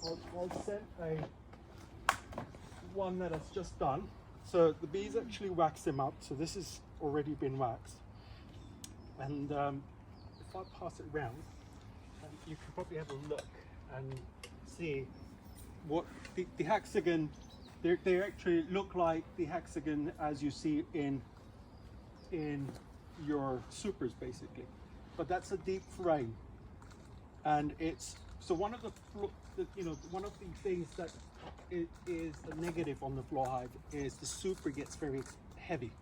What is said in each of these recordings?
I'll send one that has just done. So the bees actually wax them up. So this has already been waxed. And if I pass it around, you can probably have a look and see what the hexagon, they actually look like the hexagon as you see in your supers basically. But that's a deep frame. And it's, so one of the things that is a negative on the FlowHive is the super gets very heavy.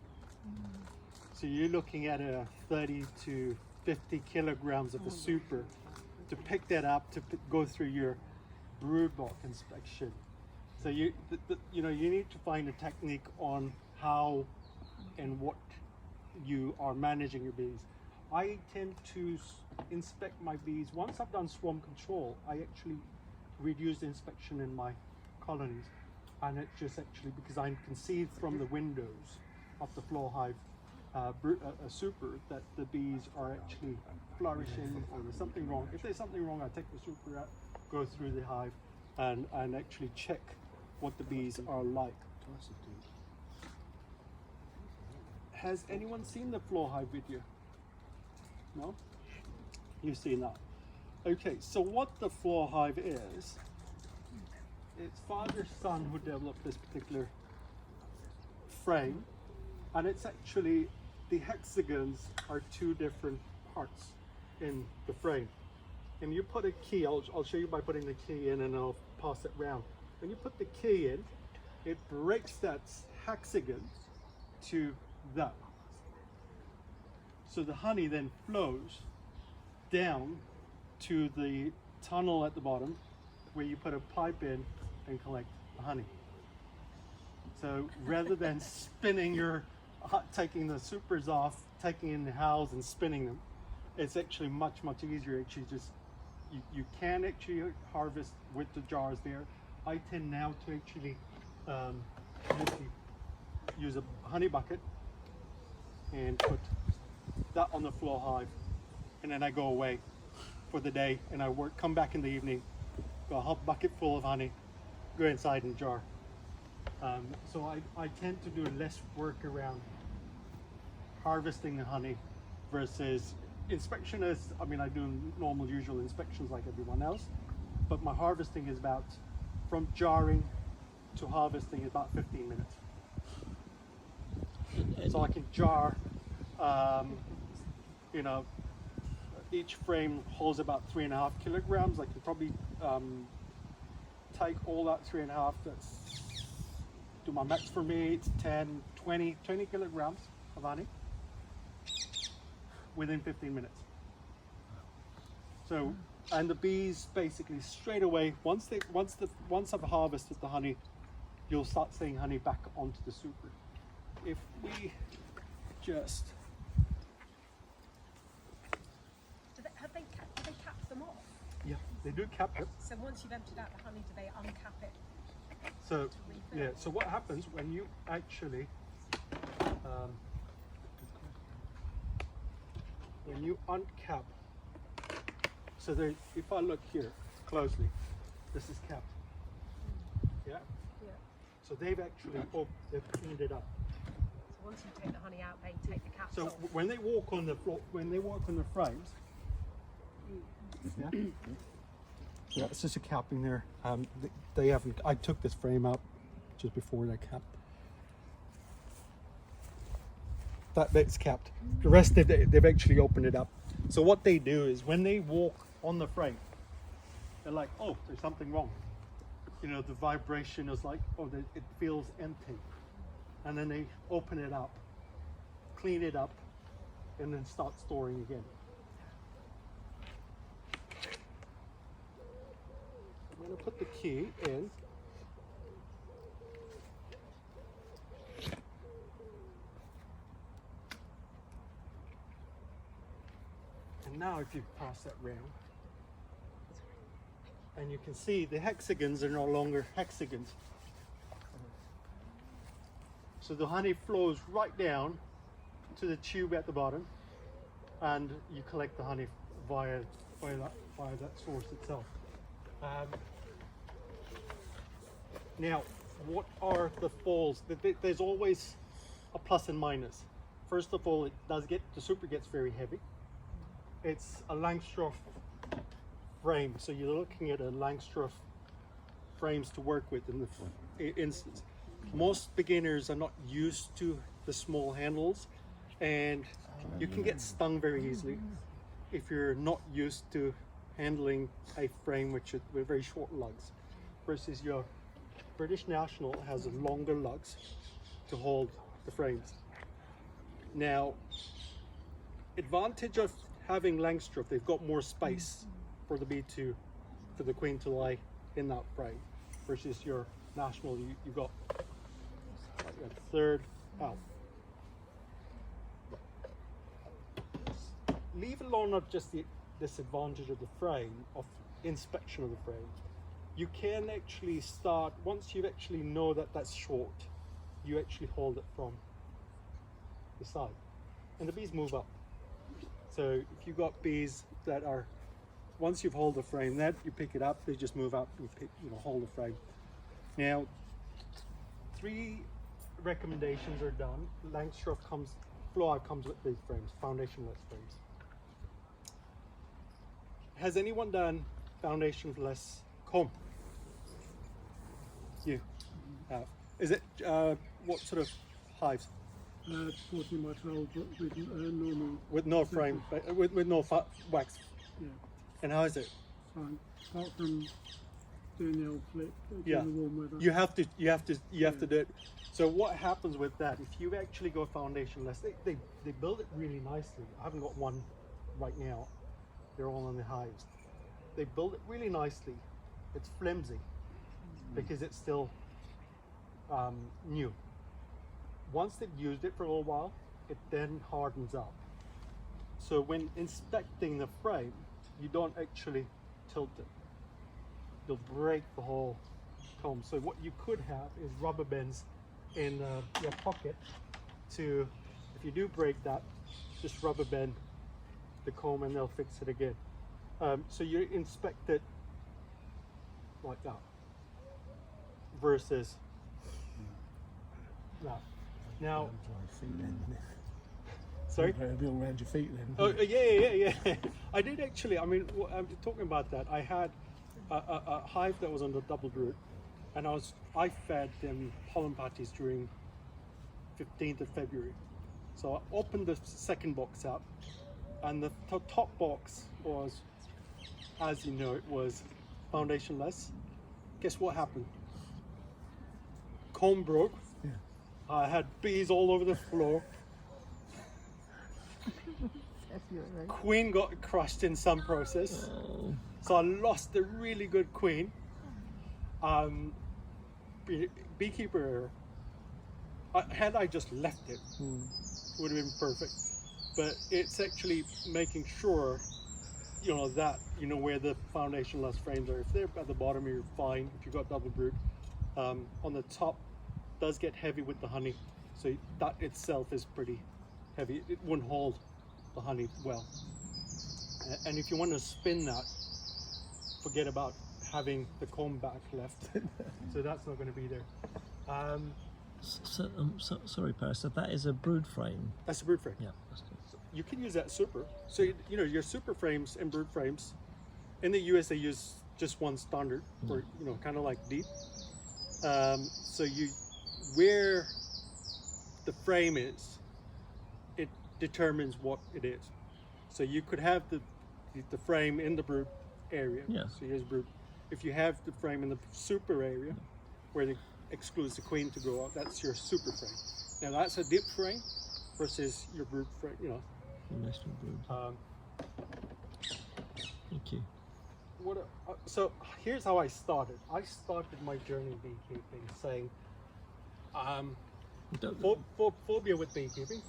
So you're looking at a 30 to 50 kilograms of a super to pick that up to go through your brood bulk inspection. So you need to find a technique on how and what you are managing your bees. I tend to inspect my bees. Once I've done swarm control, I actually reduce the inspection in my colonies, and it's just actually because I can see from the windows of the FlowHive super that the bees are actually flourishing, or there's something wrong. If there's something wrong, I take the super out, go through the hive, and actually check what the bees are like. Has anyone seen the FlowHive video? No? You've seen that. Okay, so what the FlowHive is, it's father-son who developed this particular frame, and it's actually, the hexagons are two different parts in the frame. And you put a key, I'll show you by putting the key in and I'll pass it round. When you put the key in, it breaks that hexagon to that. So the honey then flows down to the tunnel at the bottom where you put a pipe in and collect the honey. So rather than spinning taking the supers off, taking in the house and spinning them, it's actually much easier. Actually, just you can actually harvest with the jars there. I tend now to actually use a honey bucket and put that on the FlowHive, and then I go away for the day and I come back in the evening, got a hot bucket full of honey, go inside and jar. So I tend to do less work around harvesting the honey versus inspection is, I mean, I do normal usual inspections like everyone else, but my harvesting is about, from jarring to harvesting is about 15 minutes. So I can jar, each frame holds about 3.5 kilograms. I can probably take all that 3.5, that's do my max for me, it's 10, 20 kilograms of honey within 15 minutes. So, and the bees basically straight away, once I've harvested the honey, you'll start seeing honey back onto the super. If we just have they capped them off? Yeah, they do cap it. So once you've emptied out the honey, do they uncap it? So yeah, so what happens when you actually when you uncap, so if I look here closely, this is capped. Yeah. Yeah. So they've actually they've cleaned it up. So once you take the honey out, they take the caps So off. when they walk on the floor, when they walk on the frames, yeah. Yeah, it's just a capping there. They haven't. I took this frame out just before they capped. That bit's capped. The rest they've actually opened it up. So what they do is when they walk on the frame, they're like, oh, there's something wrong. You know, the vibration is like, oh, it feels empty. And then they open it up, clean it up, and then start storing again. I'm going to put the key in. And now if you pass that round, and you can see the hexagons are no longer hexagons. So the honey flows right down to the tube at the bottom, and you collect the honey via that source itself. Now, what are the falls? There's always a plus and minus. First of all, the super gets very heavy. It's a Langstroth frame, so you're looking at a Langstroth frames to work with in the instance. Most beginners are not used to the small handles, and you can get stung very easily if you're not used to handling a frame with very short lugs, versus your British National has longer lugs to hold the frames. Now, advantage of having Langstroth, they've got more space for the bee for the queen to lie in that frame, versus your National, you got like a third out. Leave alone not just the disadvantage of the frame, of inspection of the frame. You can actually start, once you actually know that that's short, you actually hold it from the side. And the bees move up. So if you've got bees that are, once you've held the frame, that you pick it up, they just move up, hold the frame. Now, 3 recommendations are done. Langstroth FlowHive comes with these frames, foundationless frames. Has anyone done foundationless comb? You have. Is it what sort of hives? 14 by 12 with normal. With no frame, with no wax. Yeah, And how is it? fine. Apart from doing the old flip during Yeah. the warm weather. You have to do it. So what happens with that? If you actually go foundationless, they build it really nicely. I haven't got one right now. They're all on the hives. They build it really nicely. It's flimsy because it's still new. Once they've used it for a little while, it then hardens up. So when inspecting the frame, you don't actually tilt it. You'll break the whole comb. So what you could have is rubber bands in your pocket to, if you do break that, just rubber band the comb and they'll fix it again. So you inspect it like that versus that. Now, sorry? It'll be all around your feet then. Oh yeah. I did actually. I mean, I'm talking about that. I had a hive that was on the double brood, and I fed them pollen patties during 15th of February. So I opened the second box up, and the top box was, as you know, it was foundationless. Guess what happened? Comb broke. Yeah. I had bees all over the floor. Queen got crushed in some process. Oh. So I lost a really good queen. Beekeeper error. Had I just left it, would have been perfect. But it's actually making sure, that where the foundationless frames are. If they're at the bottom, you're fine. If you've got double brood, on the top, does get heavy with the honey. So that itself is pretty heavy. It wouldn't hold the honey well. And if you want to spin that, forget about having the comb back left. So that's not going to be there. Sorry, Paris. So that is a brood frame. That's a brood frame. Yeah, that's good. You can use that super. So your super frames and brood frames. In the US, they use just one standard, or kind of like deep. So where the frame is, it determines what it is. So you could have the frame in the brood area. Yeah. So here's brood. If you have the frame in the super area, where it excludes the queen to grow out, that's your super frame. Now that's a dip frame versus your brood frame. National brood. Thank you. So here's how I started. I started my journey in beekeeping saying, phobia with beekeeping.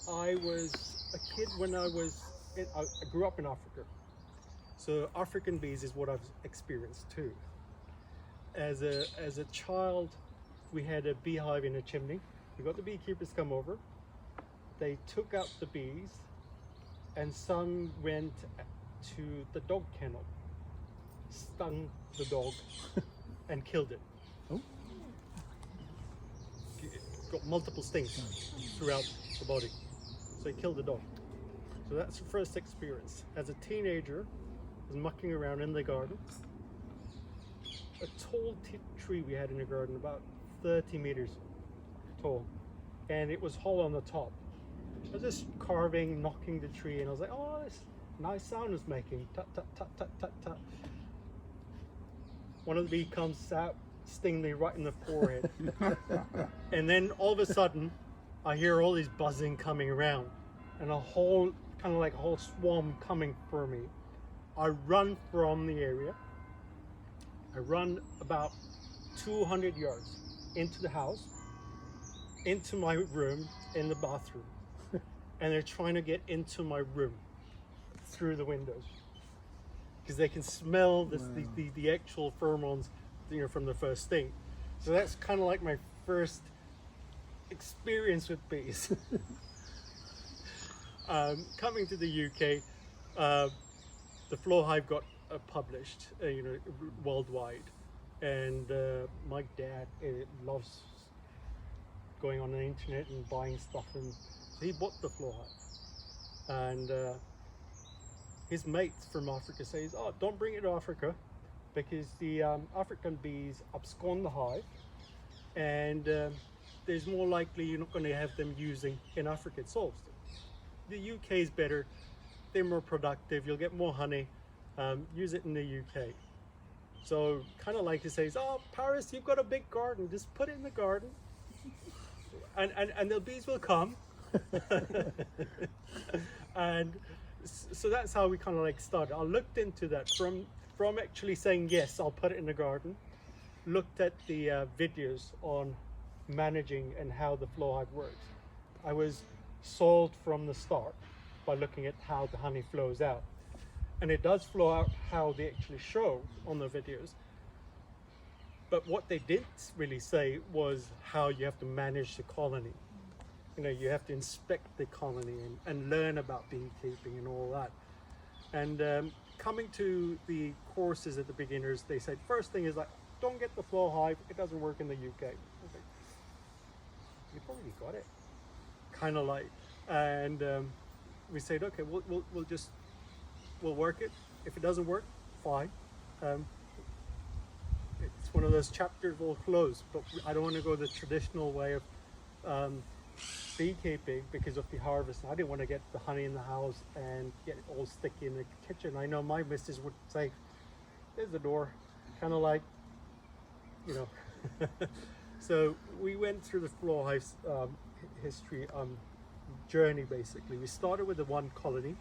I was a kid when I grew up in Africa. So African bees is what I've experienced too. As a child, we had a beehive in a chimney. We got the beekeepers come over. They took out the bees, and some went to the dog kennel, stung the dog, and killed it. Oh. Got multiple stings throughout the body. So he killed the dog. So that's the first experience. As a teenager, I was mucking around in the garden. A tall tree we had in the garden, about 30 meters tall, and it was hollow on the top. I was just carving, knocking the tree, and I was like, oh, this nice sound it's making. Tut, tut, tut, tut, tut, tut. One of the bee comes out, sting me right in the forehead. And then all of a sudden, I hear all these buzzing coming around, and a whole, kind of like a whole swarm coming for me. I run from the area. I run about 200 yards into the house, into my room, in the bathroom. And they're trying to get into my room through the windows because they can smell this, Wow. the actual pheromones, you know, from the first sting. So that's kind of like my first experience with bees. Coming to the UK, the FlowHive got published, you know, worldwide, and my dad loves going on the internet and buying stuff, and so he bought the FlowHive, and his mates from Africa says, "Oh, don't bring it to Africa, because the African bees abscond the hive, and there's more likely you're not going to have them using in Africa itself. The UK is better; they're more productive. You'll get more honey. Use it in the UK." So kind of like he says, "Oh, Paris, you've got a big garden. Just put it in the garden, and the bees will come." And so that's how we kind of like started. I looked into that from actually saying yes, I'll put it in the garden. Looked at the videos on managing and how the FlowHive works. I was sold from the start by looking at how the honey flows out, and it does flow out how they actually show on the videos. But what they didn't really say was how you have to manage the colony. You know, you have to inspect the colony and learn about beekeeping and all that. And coming to the courses at the beginners, they said first thing is like, don't get the FlowHive, it doesn't work in the UK. I was like, you've already got it, kind of like. And we said, okay, we'll work it. If it doesn't work, fine. It's one of those chapters will close, but I don't want to go the traditional way of beekeeping because of the harvest. I didn't want to get the honey in the house and get it all sticky in the kitchen. I know my missus would say, there's the door, kind of like, you know. So we went through the FlowHive's history journey. Basically, we started with the one colony.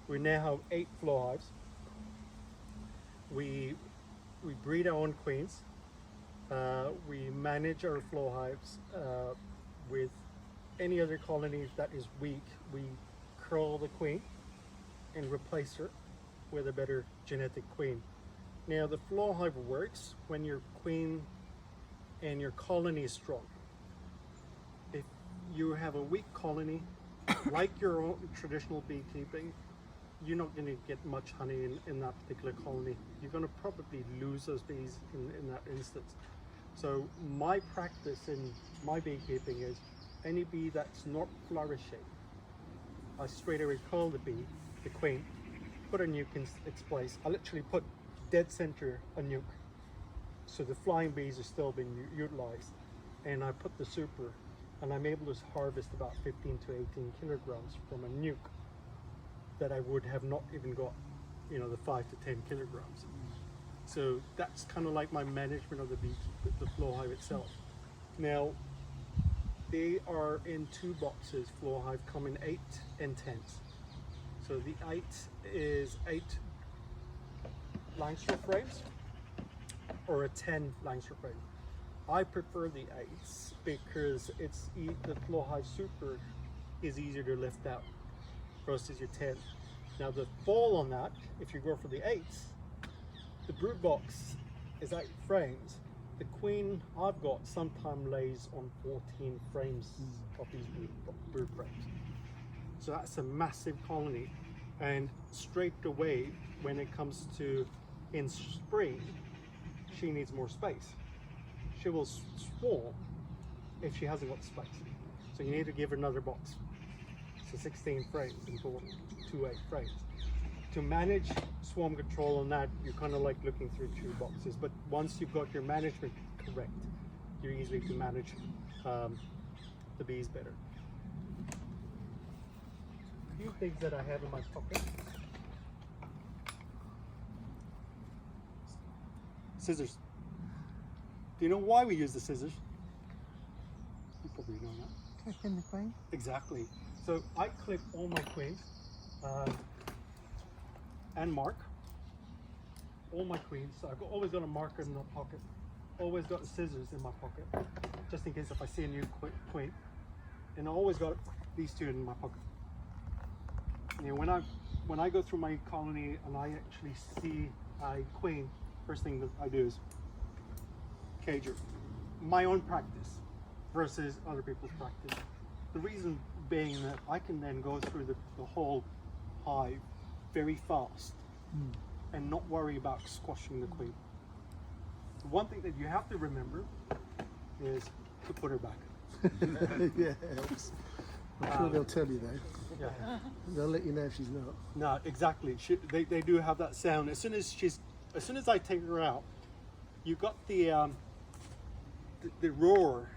We now have 8 FlowHives. We breed our own queens. We manage our FlowHives with any other colony that is weak. We curl the queen and replace her with a better genetic queen. Now the FlowHive works when your queen and your colony is strong. If you have a weak colony, like your own traditional beekeeping, you're not going to get much honey in that particular colony. You're going to probably lose those bees in that instance. So my practice in my beekeeping is any bee that's not flourishing, I straight away curl the bee, the queen, put a nuke in its place. I literally put dead center a nuke, so the flying bees are still being utilized, and I put the super, and I'm able to harvest about 15 to 18 kilograms from a nuke that I would have not even got, you know, the 5 to 10 kilograms. So that's kind of like my management of the FlowHive itself. Now, they are in 2 boxes. FlowHive come in 8 and 10s. So the 8 is 8 Langstroth frames or a 10 Langstroth frame. I prefer the 8s because it's the FlowHive Super is easier to lift out versus your 10. Now the fall on that, if you go for the 8s, the brood box is 8 frames. The queen I've got sometimes lays on 14 frames of these brood frames. So that's a massive colony. And straight away, when it comes to in spring, she needs more space. She will swarm if she hasn't got space. So you need to give her another box. So 16 frames in total, 2 8 frames. To manage swarm control on that, you're kind of like looking through 2 boxes. But once you've got your management correct, you're easy to manage the bees better. A few things that I have in my pocket. Scissors. Do you know why we use the scissors? You probably know that. Clipping the queen. Exactly. So I clip all my queens and mark all my queens. So I've always got a marker in the pocket. Always got scissors in my pocket, just in case if I see a new queen. And I always got these 2 in my pocket. You know, when I go through my colony and I actually see a queen, first thing that I do is cage her. My own practice versus other people's practice. The reason being that I can then go through the whole hive very fast and not worry about squashing the queen. The one thing that you have to remember is to put her back. Yeah, it helps. I'm sure they'll tell you though. Yeah. They'll let you know if she's not. No, exactly. They do have that sound. As soon as I take her out, you got the roar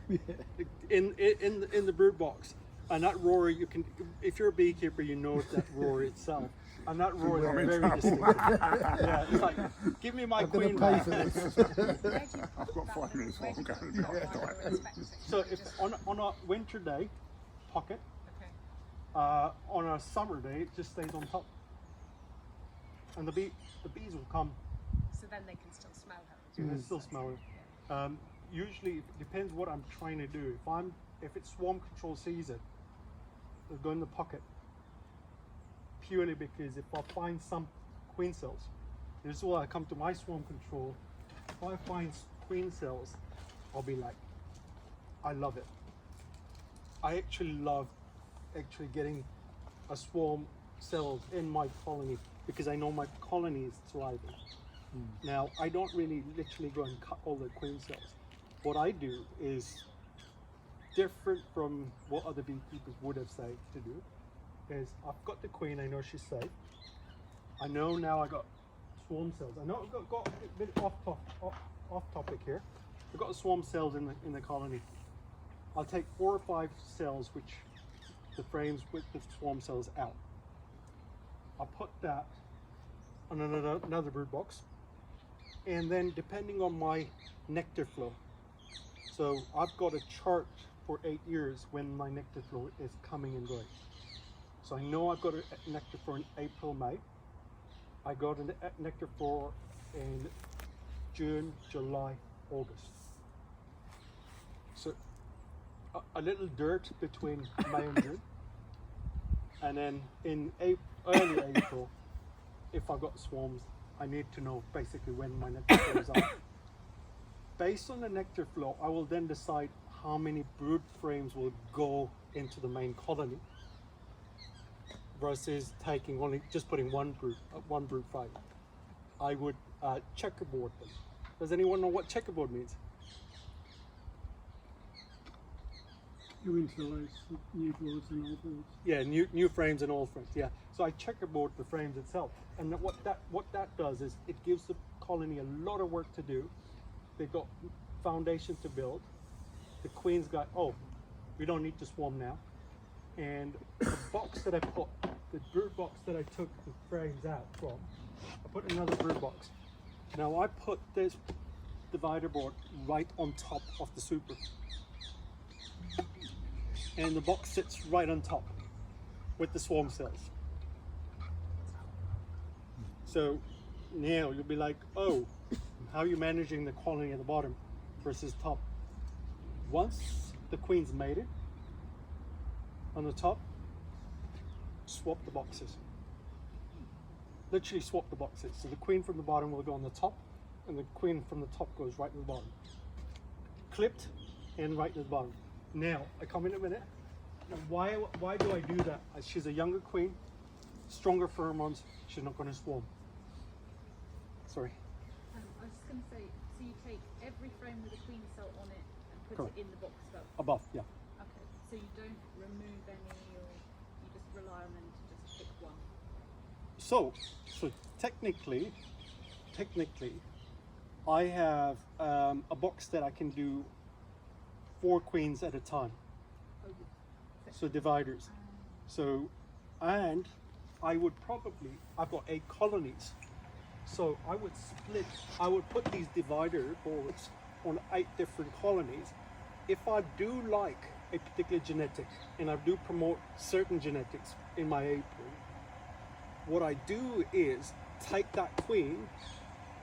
in the brood box, and that roar you can, if you're a beekeeper, you know that roar itself, and that roar is very distinctive. Yeah, it's like, give me my I'm going queen to pay back. for this. I've got 5 minutes before I'm going to die. So if on a winter day, pocket. On a summer day, it just stays on top, and the bees will come. So then they can still smell her. You can still smell it. Usually, it depends what I'm trying to do. If it's swarm control season, they'll go in the pocket. Purely because if I find some queen cells, this is why I come to my swarm control. If I find queen cells, I'll be like, I love it. I actually love getting a swarm cells in my colony because I know my colony is thriving. Now, I don't really literally go and cut all the queen cells. What I do is different from what other beekeepers would have said to do. Is I've got the queen, I know she's safe. I know now I got swarm cells. I know I've got a bit off topic here. I've got the swarm cells in the colony. I'll take 4 or 5 cells, which the frames with the swarm cells out. I'll put that on another brood box, and then depending on my nectar flow, so I've got a chart for 8 years when my nectar flow is coming and going. So I know I've got a nectar flow in April, May. I got a nectar flow in June, July, August. So a little dirt between May and June, and then in early April, if I've got swarms, I need to know basically when my nectar flow is up. Based on the nectar flow, I will then decide how many brood frames will go into the main colony versus just putting one brood frame. I would checkerboard them. Does anyone know what checkerboard means? You interlace new boards and old boards. Yeah, new frames and old frames. Yeah. So I checkerboard the frames itself, and what that does is it gives the colony a lot of work to do. They've got foundation to build. The queen's got, oh, we don't need to swarm now. And the box that I put, the brood box that I took the frames out from, I put another brood box. Now I put this divider board right on top of the super. And the box sits right on top with the swarm cells. So now you'll be like, oh, how are you managing the colony at the bottom versus top? Once the queen's mated on the top, swap the boxes. Literally swap the boxes. So the queen from the bottom will go on the top, and the queen from the top goes right to the bottom. Clipped and right to the bottom. Now, I come in a minute. Now, why do I do that? She's a younger queen, stronger pheromones. She's not going to swarm. Sorry. I was going to say, so you take every frame with a queen cell on it and put Correct. it in the box above. Above, yeah. Okay, so you don't remove any, or you just rely on them to just pick one. So technically, I have a box that I can do 4 queens at a time. Oh, So dividers. So, and I would probably, I've got 8 colonies. So I would put these divider boards on 8 different colonies. If I do like a particular genetic, and I do promote certain genetics in my apiary, what I do is take that queen,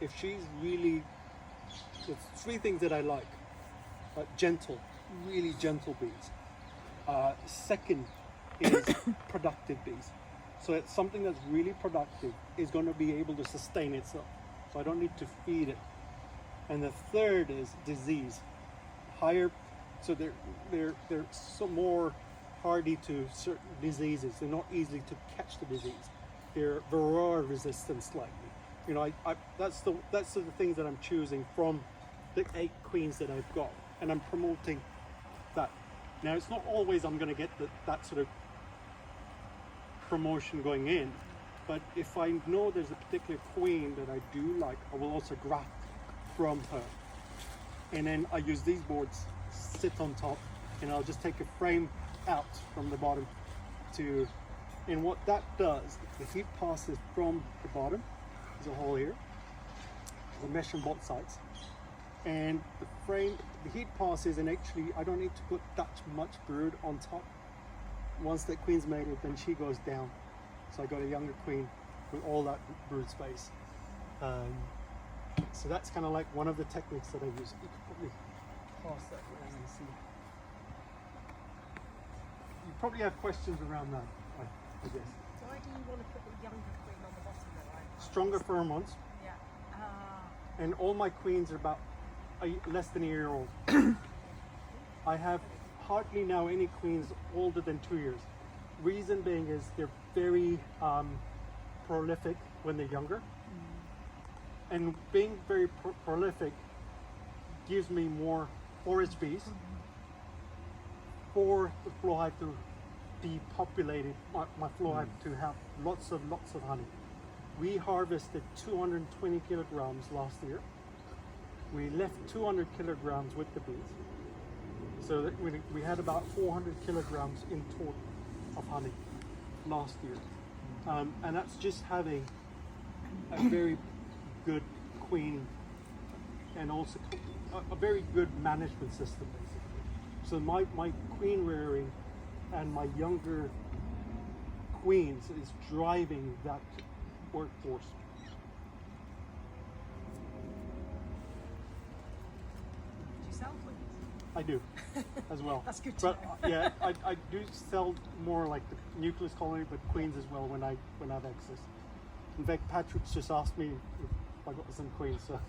if she's really, there's 3 things that I like. Gentle, really gentle bees. Second is productive bees. So it's something that's really productive is going to be able to sustain itself. So I don't need to feed it. And the third is disease. Higher, so they're so more hardy to certain diseases. They're not easily to catch the disease. They're varroa resistant slightly. You know, that's the things that I'm choosing from the 8 queens that I've got, and I'm promoting that. Now it's not always I'm going to get that sort of promotion going in, but if I know there's a particular queen that I do like, I will also graft from her, and then I use these boards, sit on top, and I'll just take a frame out from the bottom to, and what that does, the heat passes from the bottom, there's a hole here, there's a mesh on both sides, and the frame, the heat passes, and actually I don't need to put that much brood on top. Once the queen's mated, then she goes down. So I got a younger queen with all that brood space. So that's kind of like one of the techniques that I use. You could probably pass that around and see. You probably have questions around that, I guess. Why do you want to put the younger queen on the bottom there? Stronger pheromones, Yeah. and all my queens are about less than a year old. I have hardly now any queens older than 2 years. Reason being is they're very prolific when they're younger, and being very prolific gives me more forage bees for the FlowHive to be populated, my FlowHive to have lots of honey. We harvested 220 kilograms last year. We left 200 kilograms with the bees. So that we had about 400 kilograms in total of honey last year. And that's just having a very good queen and also a very good management system, basically. So my queen rearing and my younger queens is driving that workforce. Do you sell queens? I do, as well. That's good to But yeah, I do sell more like the nucleus colony, but queens as well when I have excess. In fact, Patrick's just asked me if I got some queens. So,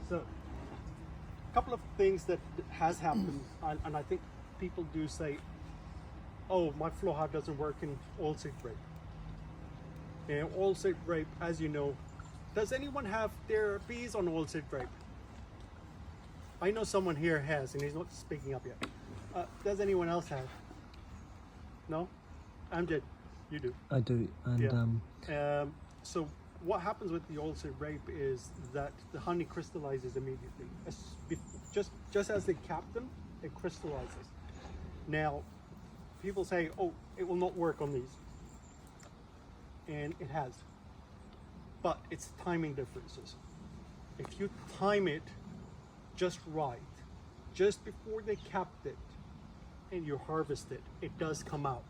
so a couple of things that has happened, and I think people do say, "Oh, my FlowHive doesn't work in oilseed rape." And oilseed rape, as you know. Does anyone have their bees on oilseed rape? I know someone here has, and he's not speaking up yet. Does anyone else have? No? Amjad, you do. I do, and Yeah. So what happens with the oilseed rape is that the honey crystallizes immediately. Just as they cap them, it crystallizes. Now, people say, "Oh, it will not work on these," and it has. But it's timing differences. If you time it just right, just before they capped it, and you harvest it, it does come out.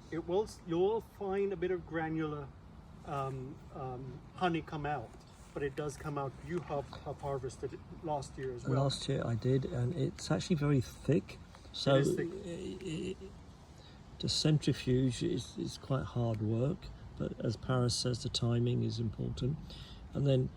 You'll find a bit of granular honey come out, but it does come out. You have harvested it last year as well. last year I did, and it's actually very thick. So It is thick. To centrifuge is quite hard work. But as Paris says, the timing is important. And then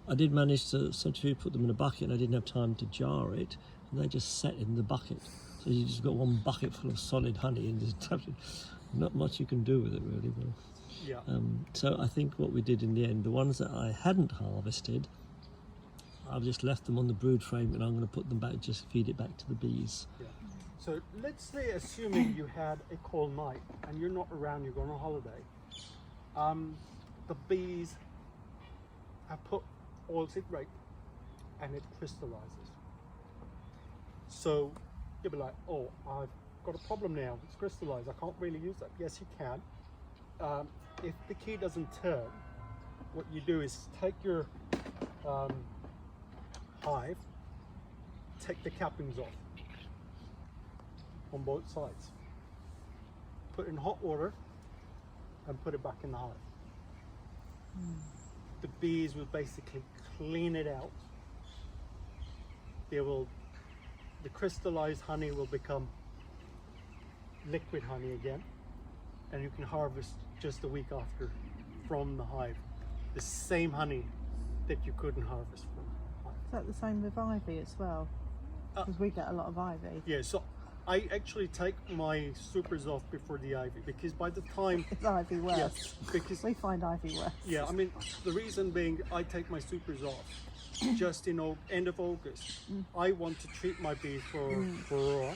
I did manage to centrifuge, put them in a bucket, and I didn't have time to jar it, and they just set in the bucket. So you just got one bucket full of solid honey, and just not much you can do with it really. But Yeah. So I think what we did in the end, the ones that I hadn't harvested, I've just left them on the brood frame, and I'm going to put them back, just feed it back to the bees. Yeah. So let's say, assuming you had a cold night and you're not around, you're going on holiday, the bees have put oilseed rape and it crystallizes. So you'll be like, oh, I've got a problem now, it's crystallized, I can't really use that. Yes, you can. If the key doesn't turn, what you do is take your hive, take the cappings off on both sides, put it in hot water and put it back in the hive. The bees will basically clean it out. The crystallized honey will become liquid honey again, and you can harvest just a week after from the hive the same honey that you couldn't harvest from the hive. Is that the same with ivy as well? Because we get a lot of ivy. Yeah, so I actually take my supers off before the ivy, because by the time Is ivy worse? yes, because We find ivy worse. yeah, I mean, the reason being I take my supers off just in end of August. I want to treat my bees for raw,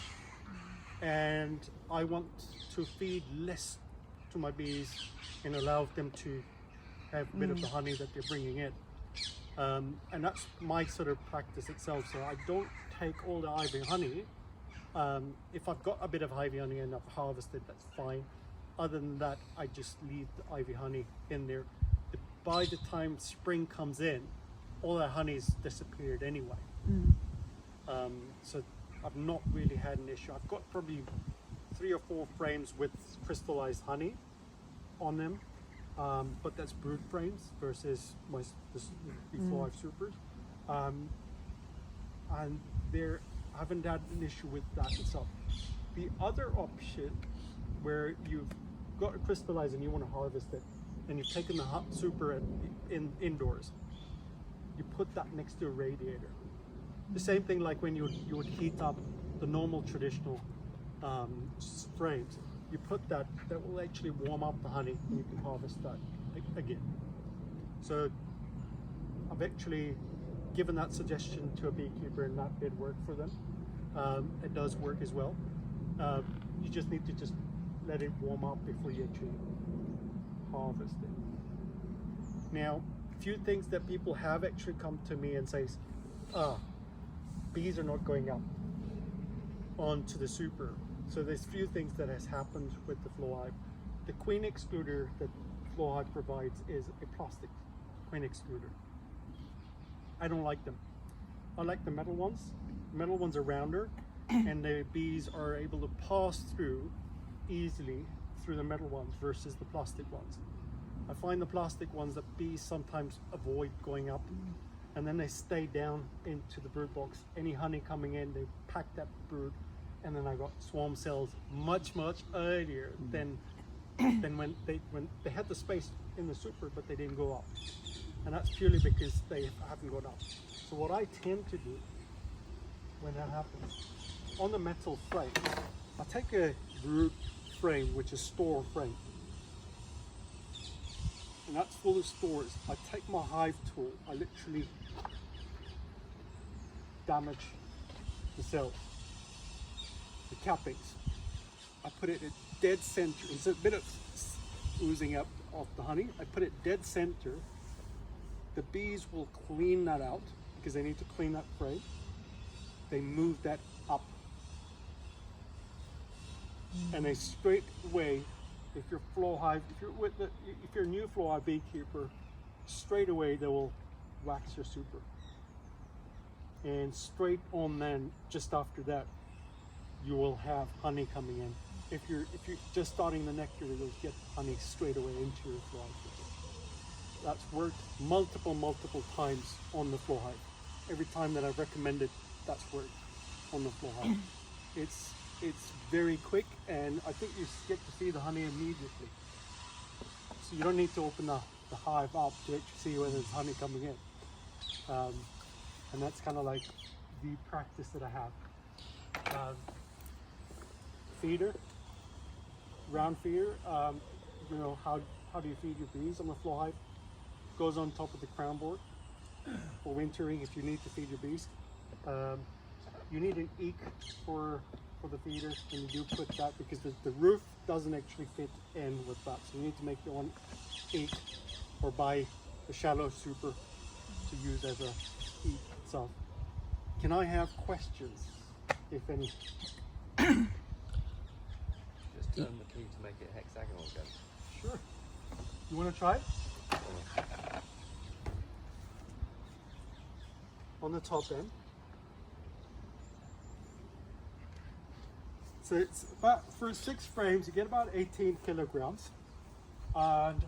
and I want to feed less to my bees and allow them to have a bit of the honey that they're bringing in. And that's my sort of practice itself. So I don't take all the ivy honey. If I've got a bit of ivy honey and I've harvested, that's fine. Other than that, I just leave the ivy honey in there. By the time spring comes in, all that honey's disappeared anyway. So I've not really had an issue. I've got probably 3 or 4 frames with crystallized honey on them, but that's brood frames versus my FlowHive supers, and I haven't had an issue with that itself. The other option, where you've got it crystallized and you want to harvest it, and you've taken the hot super indoors, you put that next to a radiator. The same thing like when you would heat up the normal traditional frames. You put that will actually warm up the honey, and you can harvest that again. So I've actually given that suggestion to a beekeeper, and that did work for them. It does work as well. You just need to just let it warm up before you actually harvest it. Now, a few things that people have actually come to me and says, bees are not going up onto the super. So there's few things that has happened with the FlowHive. The queen excluder that FlowHive provides is a plastic queen excluder. I don't like them. I like the metal ones. The metal ones are rounder, and the bees are able to pass through easily through the metal ones versus the plastic ones. I find the plastic ones that bees sometimes avoid going up, and then they stay down into the brood box. Any honey coming in, they pack that brood, and then I got swarm cells much earlier than when they had the space in the super, but they didn't go up. And that's purely because they haven't gone up. So what I tend to do when that happens, on the metal frame, I take a brood frame, which is store frame, and that's full of stores. I take my hive tool, I literally damage the cells, the cappings. I put it at dead center. It's a bit of oozing up off the honey. I put it dead center. The bees will clean that out because they need to clean that frame. They move that up, and they straight away, if you're FlowHive, if you're a new FlowHive beekeeper, straight away they will wax your super, and straight on then, just after that, you will have honey coming in. If you're just starting the nectar, you'll get honey straight away into your FlowHive super. That's worked multiple times on the FlowHive. Every time that I've recommended, that's worked on the FlowHive. It's very quick, and I think you get to see the honey immediately. So you don't need to open the hive up to actually see whether there's honey coming in. And that's kind of like the practice that I have. Feeder, round feeder. You know how how do you feed your bees on the FlowHive. Goes on top of the crown board for wintering if you need to feed your bees. You need an eek for the feeder, and you do put that because the roof doesn't actually fit in with that. So you need to make your own eek or buy the shallow super to use as a eek itself. Can I have questions, if any? Just turn the key to make it hexagonal again. Sure. You want to try it? On the top end. So it's about, for 6 frames, you get about 18 kilograms. And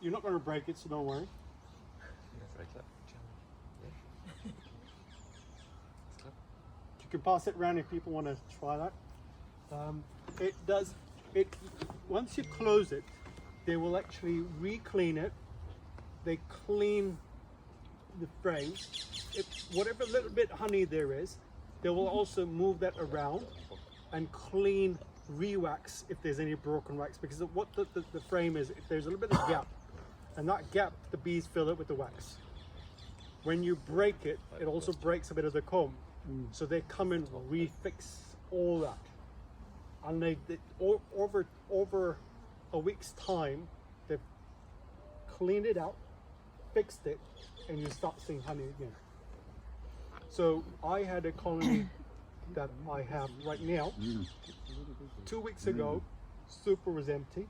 you're not going to break it, so don't worry. Very clever. Yeah. It's clever. You can pass it around if people want to try that. Once you close it, they will actually re-clean it. They clean the frames. Whatever little bit honey there is, they will also move that around and clean, re-wax if there's any broken wax, because of what the frame is, if there's a little bit of gap, and that gap, the bees fill it with the wax. When you break it, it also breaks a bit of the comb. So they come and refix all that. And they over a week's time, they've cleaned it out, fixed it, and you start seeing honey again. So I had a colony that I have right now. 2 weeks ago, super was empty.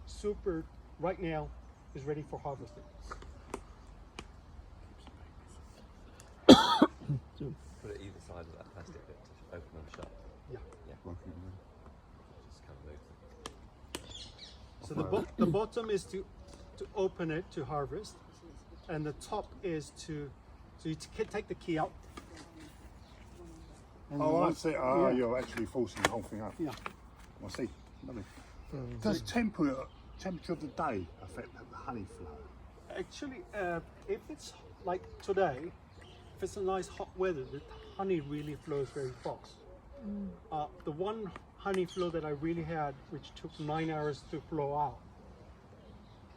Super right now is ready for harvesting. Put it either side of that plastic bit to open and shut. Yeah. Yeah. Just kind of move them. So the bottom is to open it to harvest, and the top is to, so you take the key out. And Oh, I once- see. yeah. You're actually forcing the whole thing up. Yeah. I see. Lovely. Does temperature of the day affect the honey flow? Actually, if it's like today, if it's a nice hot weather, the honey really flows very fast. The one honey flow that I really had, which took 9 hours to flow out,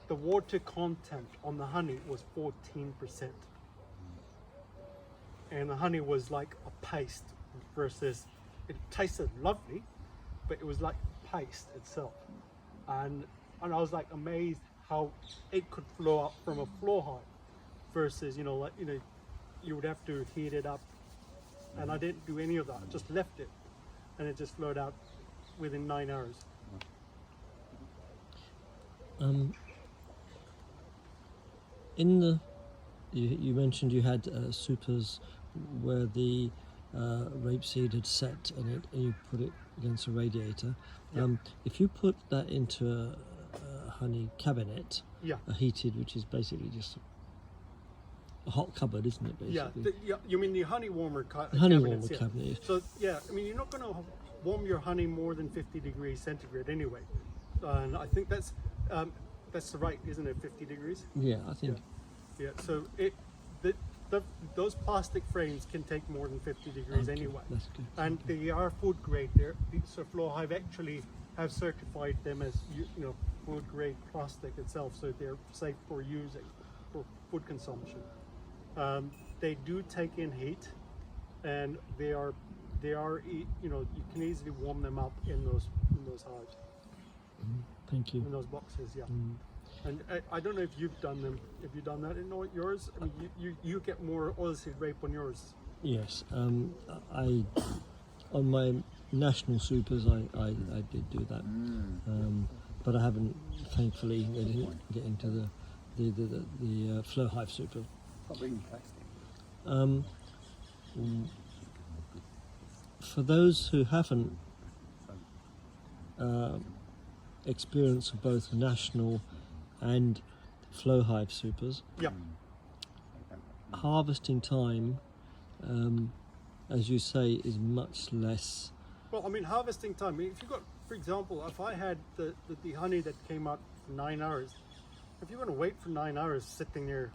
the water content on the honey was 14%. And the honey was like a paste versus, it tasted lovely, but it was like paste itself. And I was like amazed how it could flow out from a FlowHive versus, you would have to heat it up. And I didn't do any of that, I just left it. And it just flowed out within 9 hours. You mentioned you had supers where the rapeseed had set and you put it against a radiator. If you put that into a honey cabinet, a heated, which is basically just a hot cupboard, isn't it? Basically? You mean the honey warmer Honey cabinets, warmer cabinet. So you're not going to warm your honey more than 50 degrees centigrade anyway. And I think that's right, isn't it? 50 degrees. Yeah, I think. Yeah. So those plastic frames can take more than 50 degrees anyway. That's good. And they are food grade. So FlowHive actually have certified them as food grade plastic itself, so they're safe for using for food consumption. They do take in heat, and you can easily warm them up in those hives. Thank you. In those boxes, yeah. And I don't know if you've done them. Have you done that in yours? I mean, you get more oilseed rape on yours. Yes, I on my national supers I did do that, but I haven't, thankfully, I didn't get into the FlowHive super. Stop being plastic. For those who haven't experience of both national and FlowHive supers, harvesting time, as you say, is much less. Well, I mean, harvesting time. I mean, if you got, for example, if I had the honey that came out for 9 hours, if you're going to wait for 9 hours sitting there,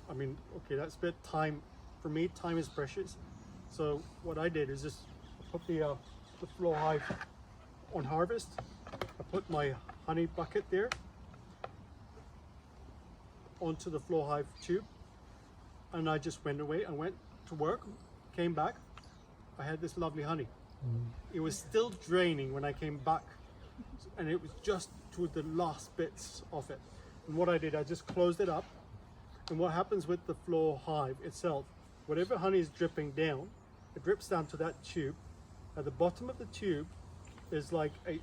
I mean, okay, that's a bit time. For me, time is precious. So what I did is just put the FlowHive on harvest. I put my honey bucket there, onto the FlowHive tube, and I just went away. I went to work, came back. I had this lovely honey. It was still draining when I came back, and it was just to the last bits of it. And what I did, I just closed it up. And what happens with the FlowHive itself, whatever honey is dripping down, it drips down to that tube. At the bottom of the tube is like a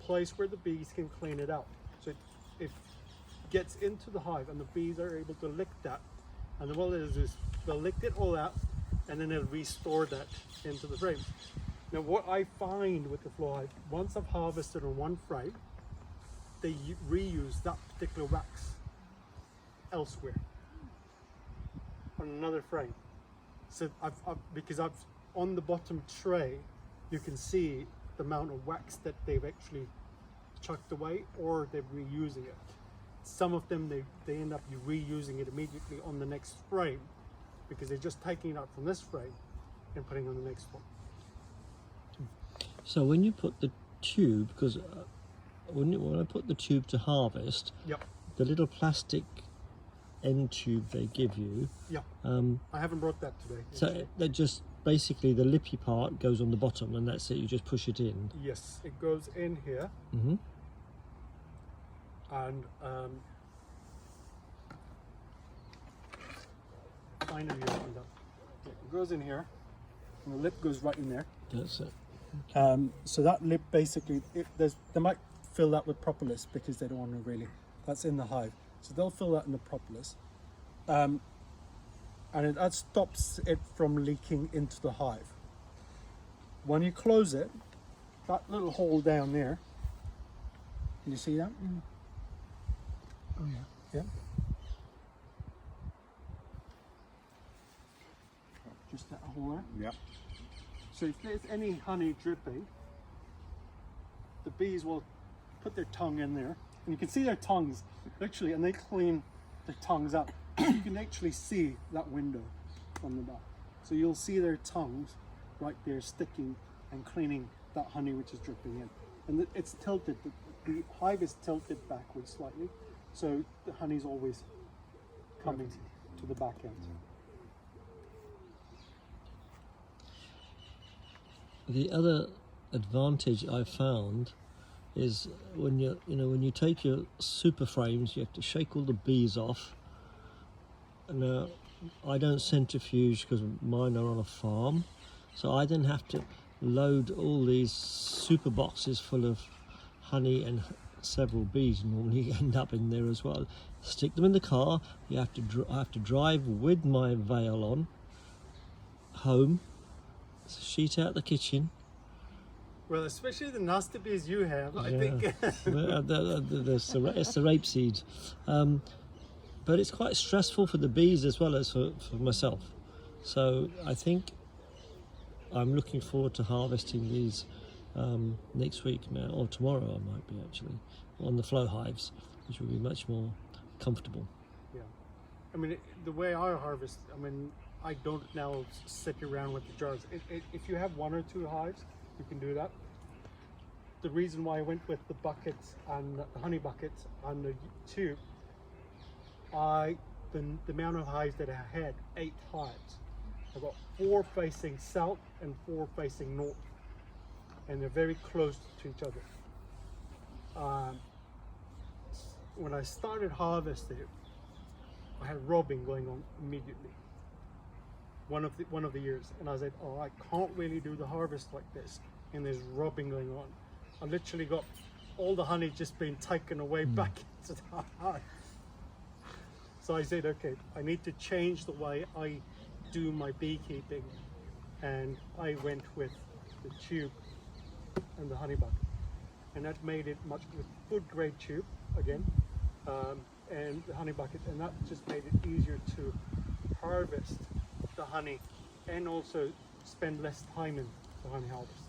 place where the bees can clean it out. So it gets into the hive, and the bees are able to lick that. And then what it is they'll lick it all out, and then they'll restore that into the frame. Now what I find with the FlowHive, once I've harvested on one frame, they reuse that particular wax elsewhere on another frame. So because I've on the bottom tray, you can see the amount of wax that they've actually chucked away, or they're reusing it. Some of them they end up reusing it immediately on the next frame, because they're just taking it out from this frame and putting it on the next one. So when you put the tube, because when I put the tube to harvest, Yep. the little plastic end tube they give you, Yeah. I haven't brought that today. so they just basically the lippy part goes on the bottom, and that's it. You just push it in. Yes, it goes in here, Mm-hmm. and finally opened up. It goes in here, and the lip goes right in there. That's it. So that lip basically, they might fill that with propolis because they don't want to really. That's in the hive, so they'll fill that in the propolis, and that stops it from leaking into the hive. When you close it, that little hole down there. Can you see that? Oh yeah. Yeah. Just that hole there. Yeah. So if there's any honey dripping, the bees will put their tongue in there, and you can see their tongues literally, and they clean their tongues up. You can actually see that window from the back. So you'll see their tongues right there sticking and cleaning that honey which is dripping in. And it's tilted, the hive is tilted backwards slightly, so the honey's always coming to the back end. The other advantage I found is when you take your super frames, you have to shake all the bees off. Now, I don't centrifuge because mine are on a farm, so I then have to load all these super boxes full of honey, and several bees normally end up in there as well. Stick them in the car. I have to drive with my veil on home, sheet out the kitchen. Well, especially the nasty bees you have, I Yeah. think. It's the rapeseed, but it's quite stressful for the bees as well as for myself. So I think I'm looking forward to harvesting these next week now, or tomorrow I might be actually, on the FlowHives, which will be much more comfortable. Yeah, I mean, the way I harvest, I mean, I don't now sit around with the jars. If you have one or two hives, you can do that. The reason why I went with the buckets and the honey buckets and the tube, the amount of hives that I had, 8 hives. I've got 4 facing south and 4 facing north, and they're very close to each other. When I started harvesting, I had robbing going on immediately. One of the years, and I said, oh, I can't really do the harvest like this, and there's robbing going on. I literally got all the honey just being taken away back into the hive. So I said, okay, I need to change the way I do my beekeeping, and I went with the tube and the honey bucket, and that made it much with food grade tube again, and the honey bucket, and that just made it easier to harvest the honey and also spend less time in the honey harvest,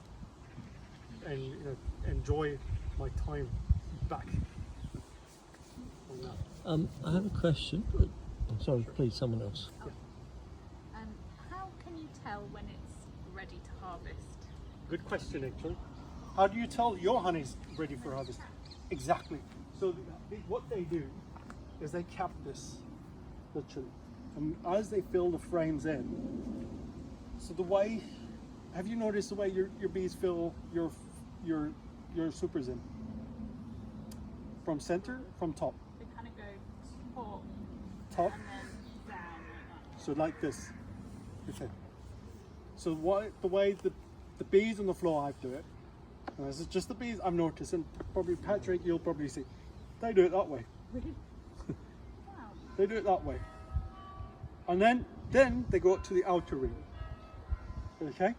and enjoy my time back on that. I have a question. I'm sorry, please, someone else. How can you tell when it's ready to harvest? Good question, actually. How do you tell your honey's ready for harvest? Exactly. So what they do, is they cap this, literally. And as they fill the frames in, so the way, have you noticed the way your bees fill your supers in? From center, from top? They kind of go Top? and then down like that. So like this. Okay. So the way the bees on the FlowHive do it, and this is just the bees I've noticed, and probably Patrick, you'll probably see, they do it that way. Wow. They do it that way. And then they go up to the outer rim. Okay?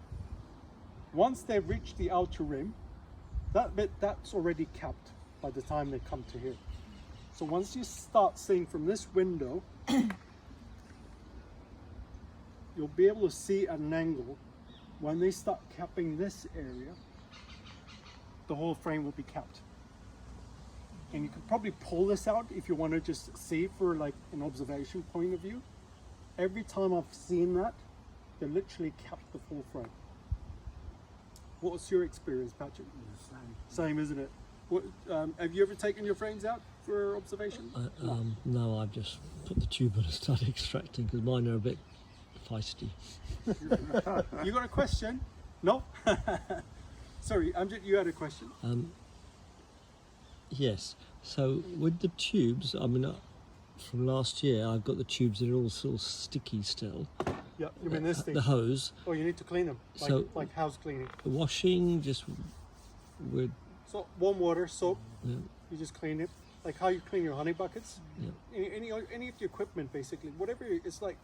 Once they've reached the outer rim, that bit, that's already capped by the time they come to here. So once you start seeing from this window, you'll be able to see at an angle, when they start capping this area, the whole frame will be capped. And you could probably pull this out if you want to just see for like an observation point of view. Every time I've seen that, they literally capped the full frame. What was your experience, Patrick? Same, isn't it? What, have you ever taken your frames out for observation? No, I've just put the tube on and started extracting because mine are a bit feisty. You got a question? No? Sorry, Amjad, you had a question? Yes. So with the tubes, I mean, from last year, I've got the tubes that are all sort of sticky still. Yeah, you mean this thing? The hose. Oh, you need to clean them, like house cleaning. The washing, just with So warm water, soap, yeah, you just clean it. Like how you clean your honey buckets. yeah. Any of the equipment, basically. Whatever, it's like,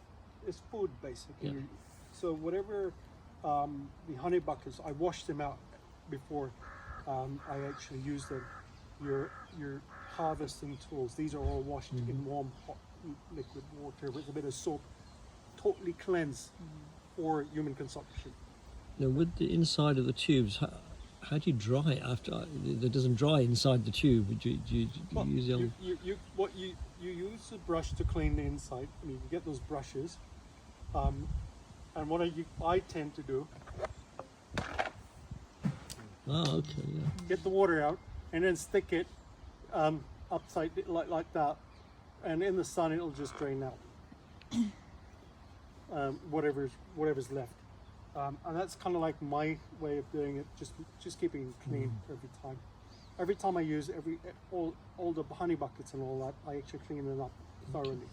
it's food, basically. Yeah. So whatever the honey buckets, I wash them out before I actually use them. Your harvesting tools, these are all washed in warm, hot, liquid water with a bit of soap. Totally cleanse for human consumption. Now with the inside of the tubes, how do you dry it after? It doesn't dry inside the tube. Do you Well, use the you use a brush to clean the inside. I mean, you get those brushes, and what I tend to do, Oh, okay, yeah. get the water out and then stick it upside like that, and in the sun it'll just drain out whatever's left. And that's kind of like my way of doing it, just keeping it clean every time. Every time I use all the honey buckets and all that, I actually clean it up thoroughly.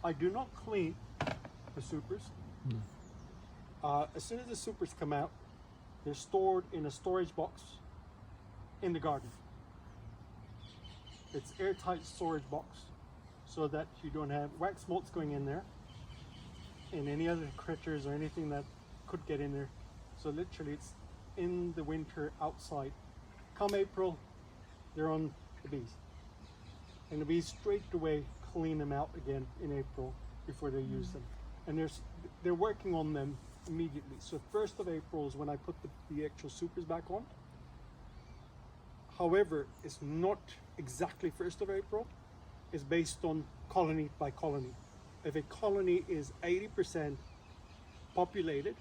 I do not clean the supers. As soon as the supers come out, they're stored in a storage box in the garden. It's airtight storage box so that you don't have wax molts going in there and any other critters or anything that could get in there. So literally it's in the winter outside. Come April, they're on the bees. And the bees straight away clean them out again in April before they use them. And they're working on them immediately. So 1st of April is when I put the actual supers back on. However, it's not exactly 1st of April. It's based on colony by colony. If a colony is 80% populated,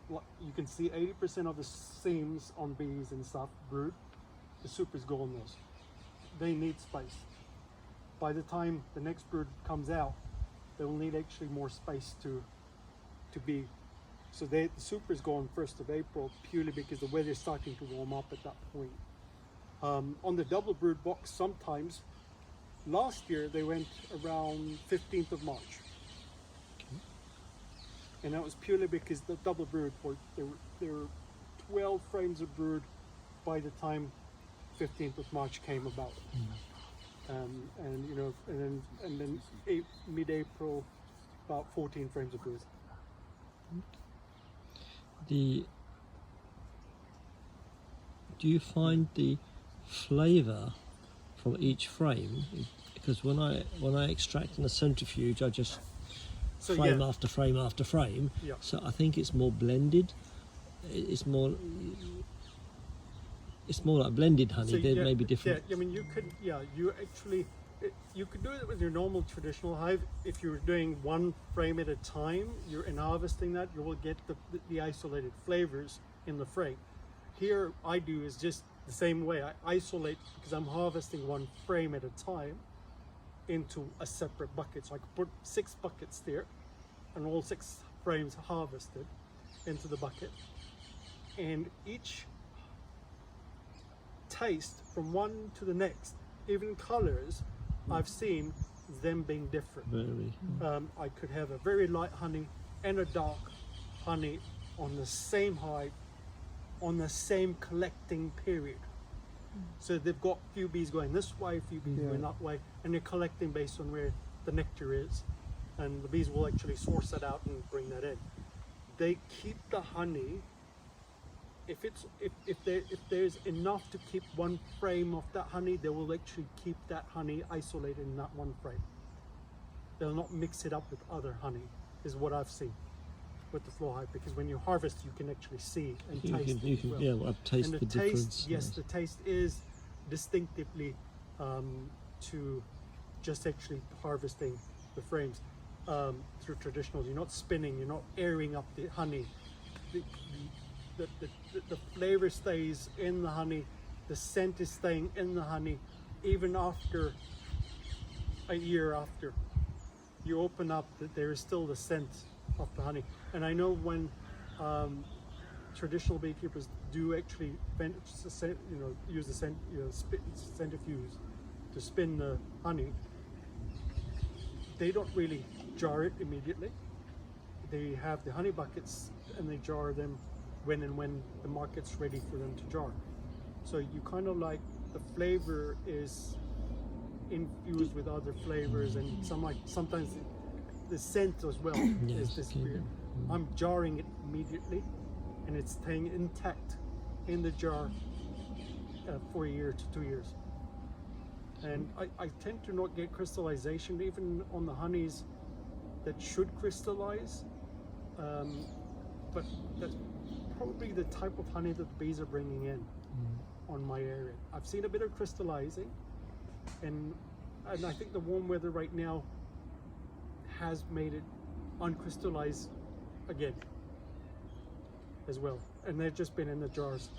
you can see 80% of the seams on bees and stuff brood, the supers go on those. They need space. By the time the next brood comes out, they will need actually more space to be. So the supers go on 1st of April purely because the weather is starting to warm up at that point. On the double brood box, sometimes, last year they went around 15th of March. And that was purely because the double brood, there were 12 frames of brood by the time 15th of March came about. And you know, and then mid-April, about 14 frames of brood. Do you find the flavour from each frame? Because when I extract in a centrifuge, I just frame after frame after frame. Yeah. So I think it's more blended. It's more like blended honey. So, There may be different. Yeah, I mean, you could do it with your normal traditional hive. If you're doing one frame at a time, you're harvesting that, you will get the isolated flavors in the frame. Here, I do is just the same way. I isolate because I'm harvesting one frame at a time. into a separate bucket. So I could put 6 buckets there and all 6 frames harvested into the bucket. And each taste from one to the next, even colors, I've seen them being different. Very. I could have a very light honey and a dark honey on the same hive, on the same collecting period. So they've got few bees going this way, few bees going that way, and they're collecting based on where the nectar is. And the bees will actually source that out and bring that in. They keep the honey. If there's enough to keep one frame of that honey, they will actually keep that honey isolated in that one frame. They'll not mix it up with other honey, is what I've seen with the FlowHive, because when you harvest, you can actually see and taste it as well. Yeah, well, I've tasted And the difference. yes, the taste is distinctively to just actually harvesting the frames through traditional. You're not spinning, you're not airing up the honey. The flavor stays in the honey, the scent is staying in the honey, even after a year after. You open up, that there is still the scent of the honey. And I know when traditional beekeepers do actually use the centrifuge to spin the honey, they don't really jar it immediately. They have the honey buckets and they jar them when the market's ready for them to jar. So you kind of like, the flavor is infused with other flavors, and sometimes the scent as well is disappearing. I'm jarring it immediately, and it's staying intact in the jar for a year to 2 years. And I tend to not get crystallization even on the honeys that should crystallize, but that's probably the type of honey that the bees are bringing in on my area. I've seen a bit of crystallizing, and I think the warm weather right now has made it uncrystallize again as well, and they've just been in the jars.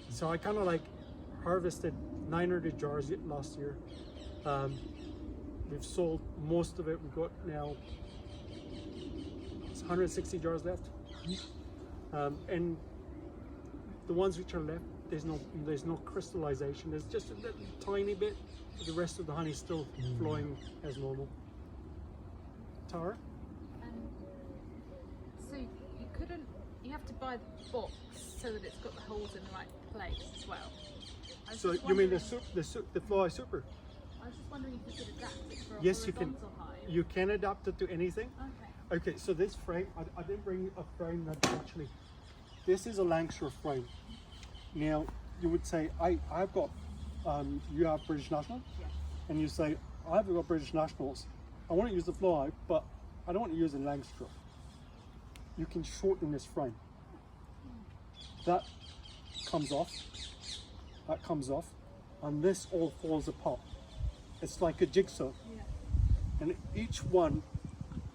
So I kind of like harvested 900 jars last year. We've sold most of it. We've got now 160 jars left, and the ones which are left, there's no crystallization. There's just a little tiny bit. The rest of the honey is still flowing as normal. Tara? So you have to buy the box so that it's got the holes in the right place as well. So you mean the FlowHive Super? I was just wondering if you could adapt it for a Yes, you can. horizontal hive. You can adapt it to anything. Okay. Okay, so this frame, I didn't bring a frame that actually, this is a Lancashire frame. Now, you would say, I've got, you have British National, Yeah. and you say, I've got British Nationals. I want to use the FlowHive, but I don't want to use it in Lancashire. You can shorten this frame. That comes off, and this all falls apart. It's like a jigsaw. Yeah. And each one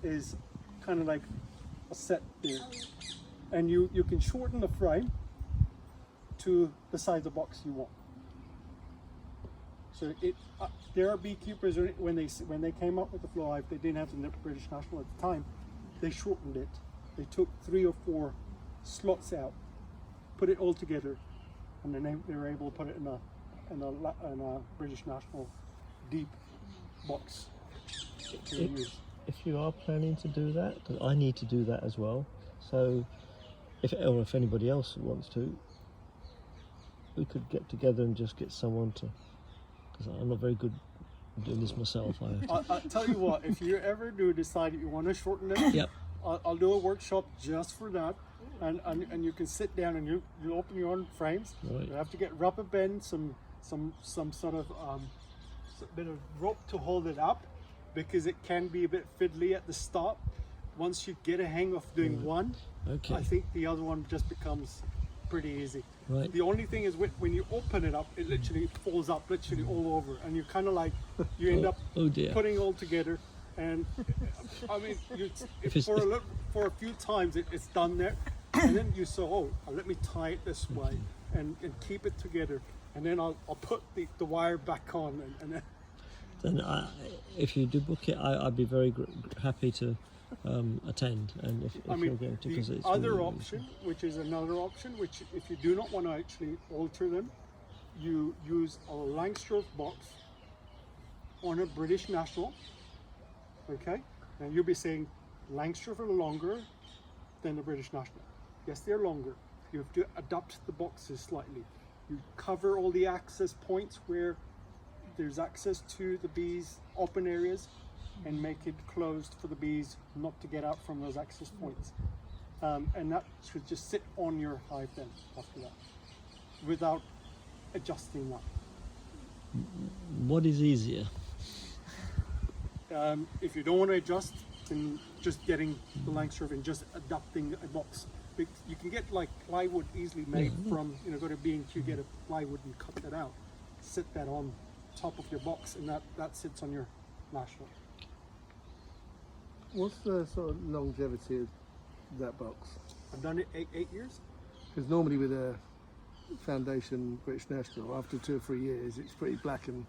is kind of like a set there. And you can shorten the frame to the size of the box you want. So there are beekeepers, when they came up with the FlowHive, they didn't have the British National at the time. They shortened it. They took 3 or 4 slots out, put it all together, and then they were able to put it in a British National deep box to use. If you are planning to do that, 'cause I need to do that as well. So, if anybody else wants to, we could get together and just get someone to. Because I'm not very good at doing this myself. I'll tell you what, if you ever do decide that you want to shorten it, Yep. I'll do a workshop just for that, and you can sit down and you open your own frames. Right. You have to get rubber bands, some sort of bit of rope to hold it up, because it can be a bit fiddly at the start. Once you get a hang of doing one, Okay. I think the other one just becomes pretty easy. Right. The only thing is when you open it up, it literally falls up literally all over, and you kind of like, you end up Oh dear. putting all together. And I mean, for a few times it's done there, and then you say, oh, let me tie it this way and keep it together, and then I'll put the wire back on, and then then if you do book it, I'd be very happy to attend. And if I you're mean, going to, the because it's other really option, which is another option, which if you do not want to actually alter them, you use a Langstroth box on a British National. Okay, and you'll be saying Langstroth are longer than the British National. Yes, they're longer. You have to adapt the boxes slightly. You cover all the access points where there's access to the bees' open areas, and make it closed for the bees not to get out from those access points. And that should just sit on your hive then after that, without adjusting that. What is easier? If you don't want to adjust, then just getting the Langstroth and just adapting a box. You can get like plywood easily made from, go to B&Q, get a plywood and cut that out, sit that on top of your box, and that sits on your National. What's the sort of longevity of that box? I've done it eight years. Because normally with a foundation British National, after 2 or 3 years, it's pretty black and.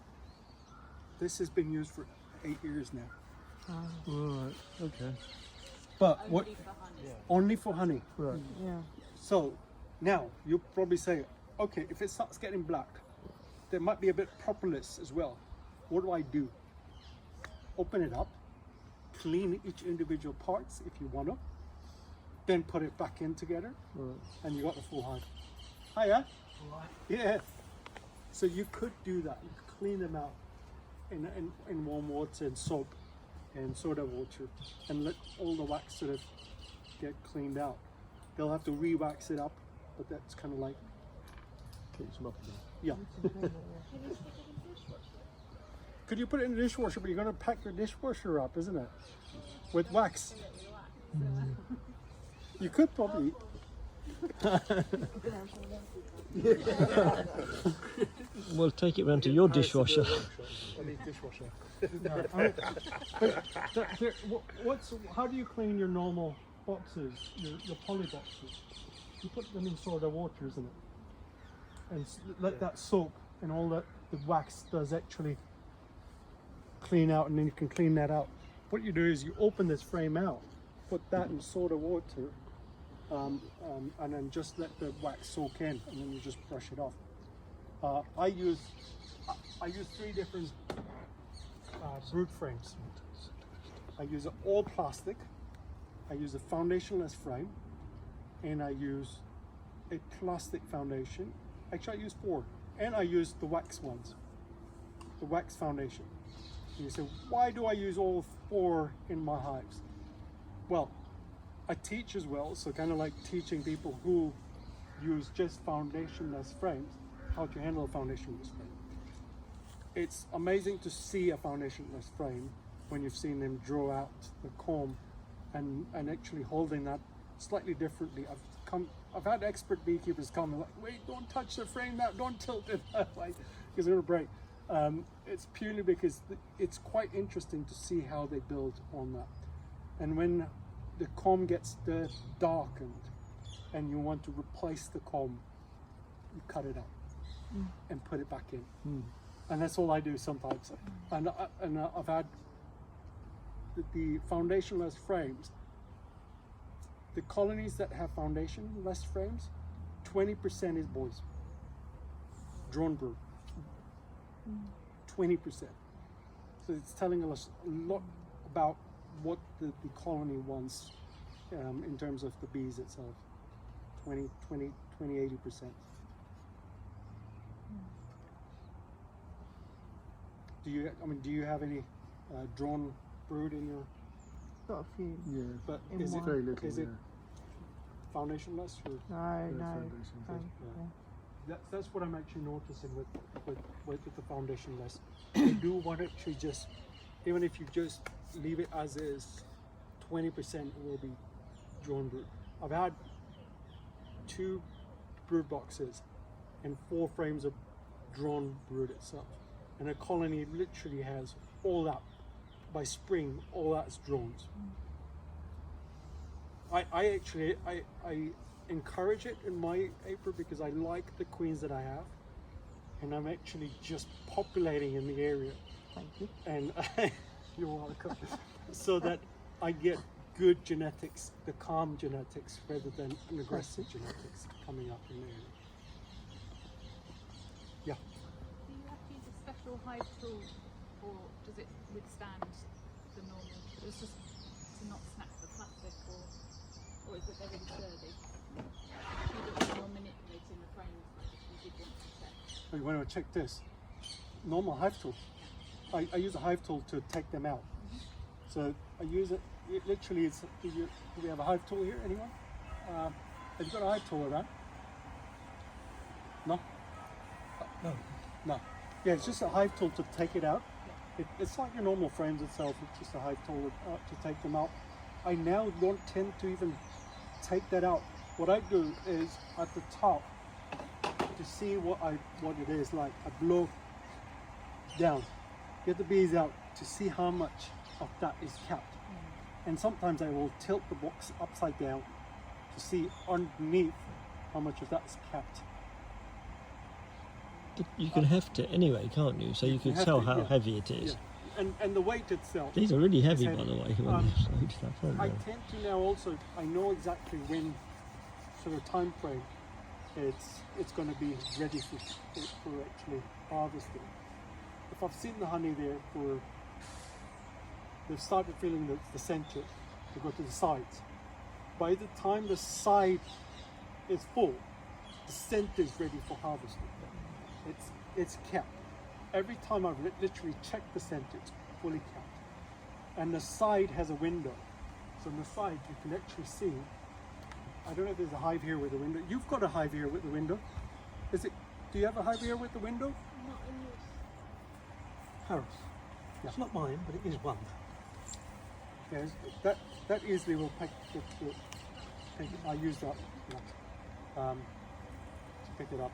This has been used for 8 years now. Right. Okay. But Only for honey. only for honey. Right. Yeah. So now you'll probably say, okay, if it starts getting black, there might be a bit of propolis as well. What do? Open it up, clean each individual parts if you want to, then put it back in together, Right. and you got the full hive. Hiya. Yeah. So you could do that. You could clean them out in warm water and soap and soda water, and let all the wax sort of get cleaned out. They'll have to re-wax it up, but that's kind of like, Keeps them up again. yeah. Could you put it in the dishwasher, but you're going to pack your dishwasher up, isn't it? With wax. You could probably. Well, take it round to your dishwasher. I need dishwasher. How do you clean your normal boxes, your poly boxes? You put them in soda water, isn't it? And let that soak and all that the wax does actually clean out, and then you can clean that out. What you do is you open this frame out, put that in soda water, and then just let the wax soak in, and then you just brush it off. I use 3 different brood frames. I use an all plastic, I use a foundationless frame, and I use a plastic foundation. Actually, I use 4, and I use the wax ones, the wax foundation. And you say, why do I use all 4 in my hives? Well, I teach as well, so kind of like teaching people who use just foundationless frames how to handle a foundationless frame. It's amazing to see a foundationless frame when you've seen them draw out the comb and actually holding that slightly differently. I've had expert beekeepers come and like, wait, don't touch the frame now, don't tilt it that way because it'll break. It's purely because it's quite interesting to see how they build on that. And when the comb gets darkened and you want to replace the comb, you cut it out and put it back in. And that's all I do sometimes. And I've had the foundationless frames. The colonies that have foundationless frames, 20% is boys, drone brood. 20%. So it's telling us a lot about what the colony wants in terms of the bees itself. 80%. Do you have any drone brood in your? Got a few. Yeah. But In is it one. Very little. is it foundationless or? No, no. foundation, Yeah. That's what I'm actually noticing with the foundationless. You do want it to just, even if you just leave it as is, 20% will be drone brood. I've had 2 brood boxes and 4 frames of drone brood itself, and a colony literally has all that. By spring, all that's drones. I actually encourage it in my apiary because I like the queens that I have, and I'm actually just populating in the area Thank you. and you're welcome. So that I get good genetics, the calm genetics, rather than an aggressive genetics coming up in there. Yeah. Do you have to use a special hive tool, or does it withstand the normal? It's just to not snap the plastic, or is it they're really sturdy? You're manipulating the frames like if you did want to check. Oh, you want to check this? Normal hive tool. I use a hive tool to take them out. So I use it. It literally is. Do we have a hive tool here? Anyone? Have you got a hive tool around? No. No. No. Yeah, it's just a hive tool to take it out. It's like your normal frames itself. It's just a hive tool to take them out. I now don't tend to even take that out. What I do is at the top to see what it is like. I blow down, get the bees out to see how much of that is capped. And sometimes I will tilt the box upside down to see underneath how much of that is capped. But you can heft it anyway, can't you? So you can heft tell it, how yeah. heavy it is. Yeah. And the weight itself. These are really heavy, It's by the heavy. way, when you load stuff, aren't I they? tend to now also, I know exactly when sort of time frame it's going to be ready for actually harvesting. If I've seen the honey there they've started feeling the center, they go to the sides. By the time the side is full, the center is ready for harvesting. It's capped. Every time I've literally checked the center, it's fully capped. And the side has a window. So on the side you can actually see, I don't know if there's a hive here with a window. You've got a hive here with the window. Do you have a hive here with the window? Not in yours. Harris. Yeah. It's not mine, but it is one. Yes, that easily will take it. I use that to pick it up.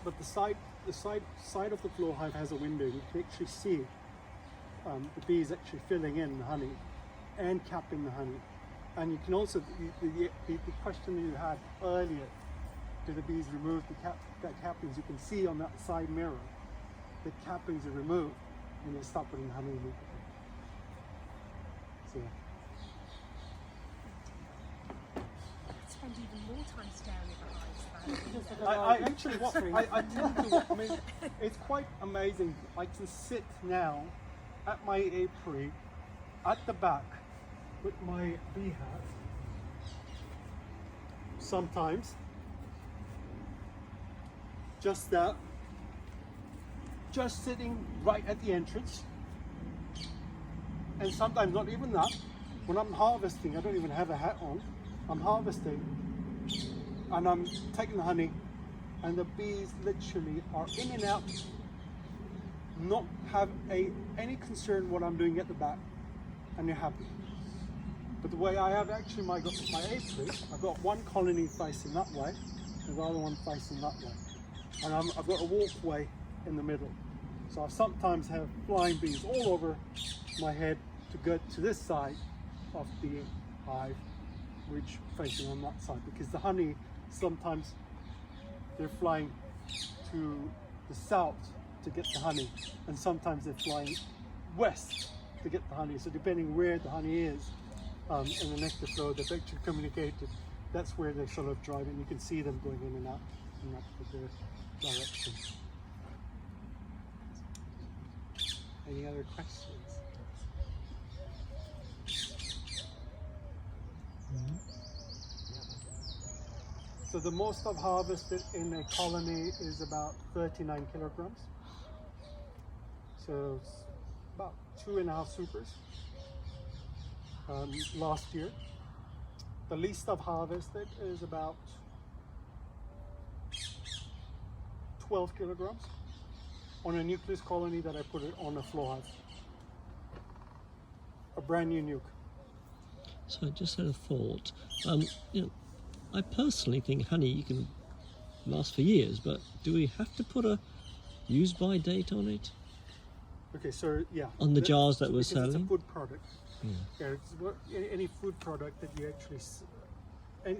But the side of the floor hive has a window. You can actually see the bees actually filling in the honey and capping the honey. And you can also the question you had earlier: do the bees remove the cappings? You can see on that side mirror the cappings are removed, and they start putting honey in. So. Spend even more time staring at the hives. I tend to, I mean, it's quite amazing. I can sit now at my apiary at the back with my bee hat sometimes, just that, just sitting right at the entrance, and sometimes not even that. When I'm harvesting, I don't even have a hat on. I'm harvesting and I'm taking the honey, and the bees literally are in and out, not have any concern what I'm doing at the back, and they're happy. But the way I have actually my apiary, I've got one colony facing that way and the other one facing that way, and I've got a walkway in the middle. So I sometimes have flying bees all over my head to go to this side of the hive, which facing on that side, because the honey sometimes they're flying to the south to get the honey, and sometimes they're flying west to get the honey. So depending where the honey is in the nectar flow, they've actually communicated. That's where they sort of drive, and you can see them going in and out in that particular direction. Any other questions? So the most I've harvested in a colony is about 39 kilograms. So it's about 2.5 supers last year. The least I've harvested is about 12 kilograms on a nucleus colony that I put it on a FlowHive. A brand new nuke. So I just had a thought. You know, I personally think honey you can last for years, but do we have to put a use-by date on it? Okay, so yeah. On the jars that we're because it's a selling? food product. Yeah. Yeah, it's any food product that you actually,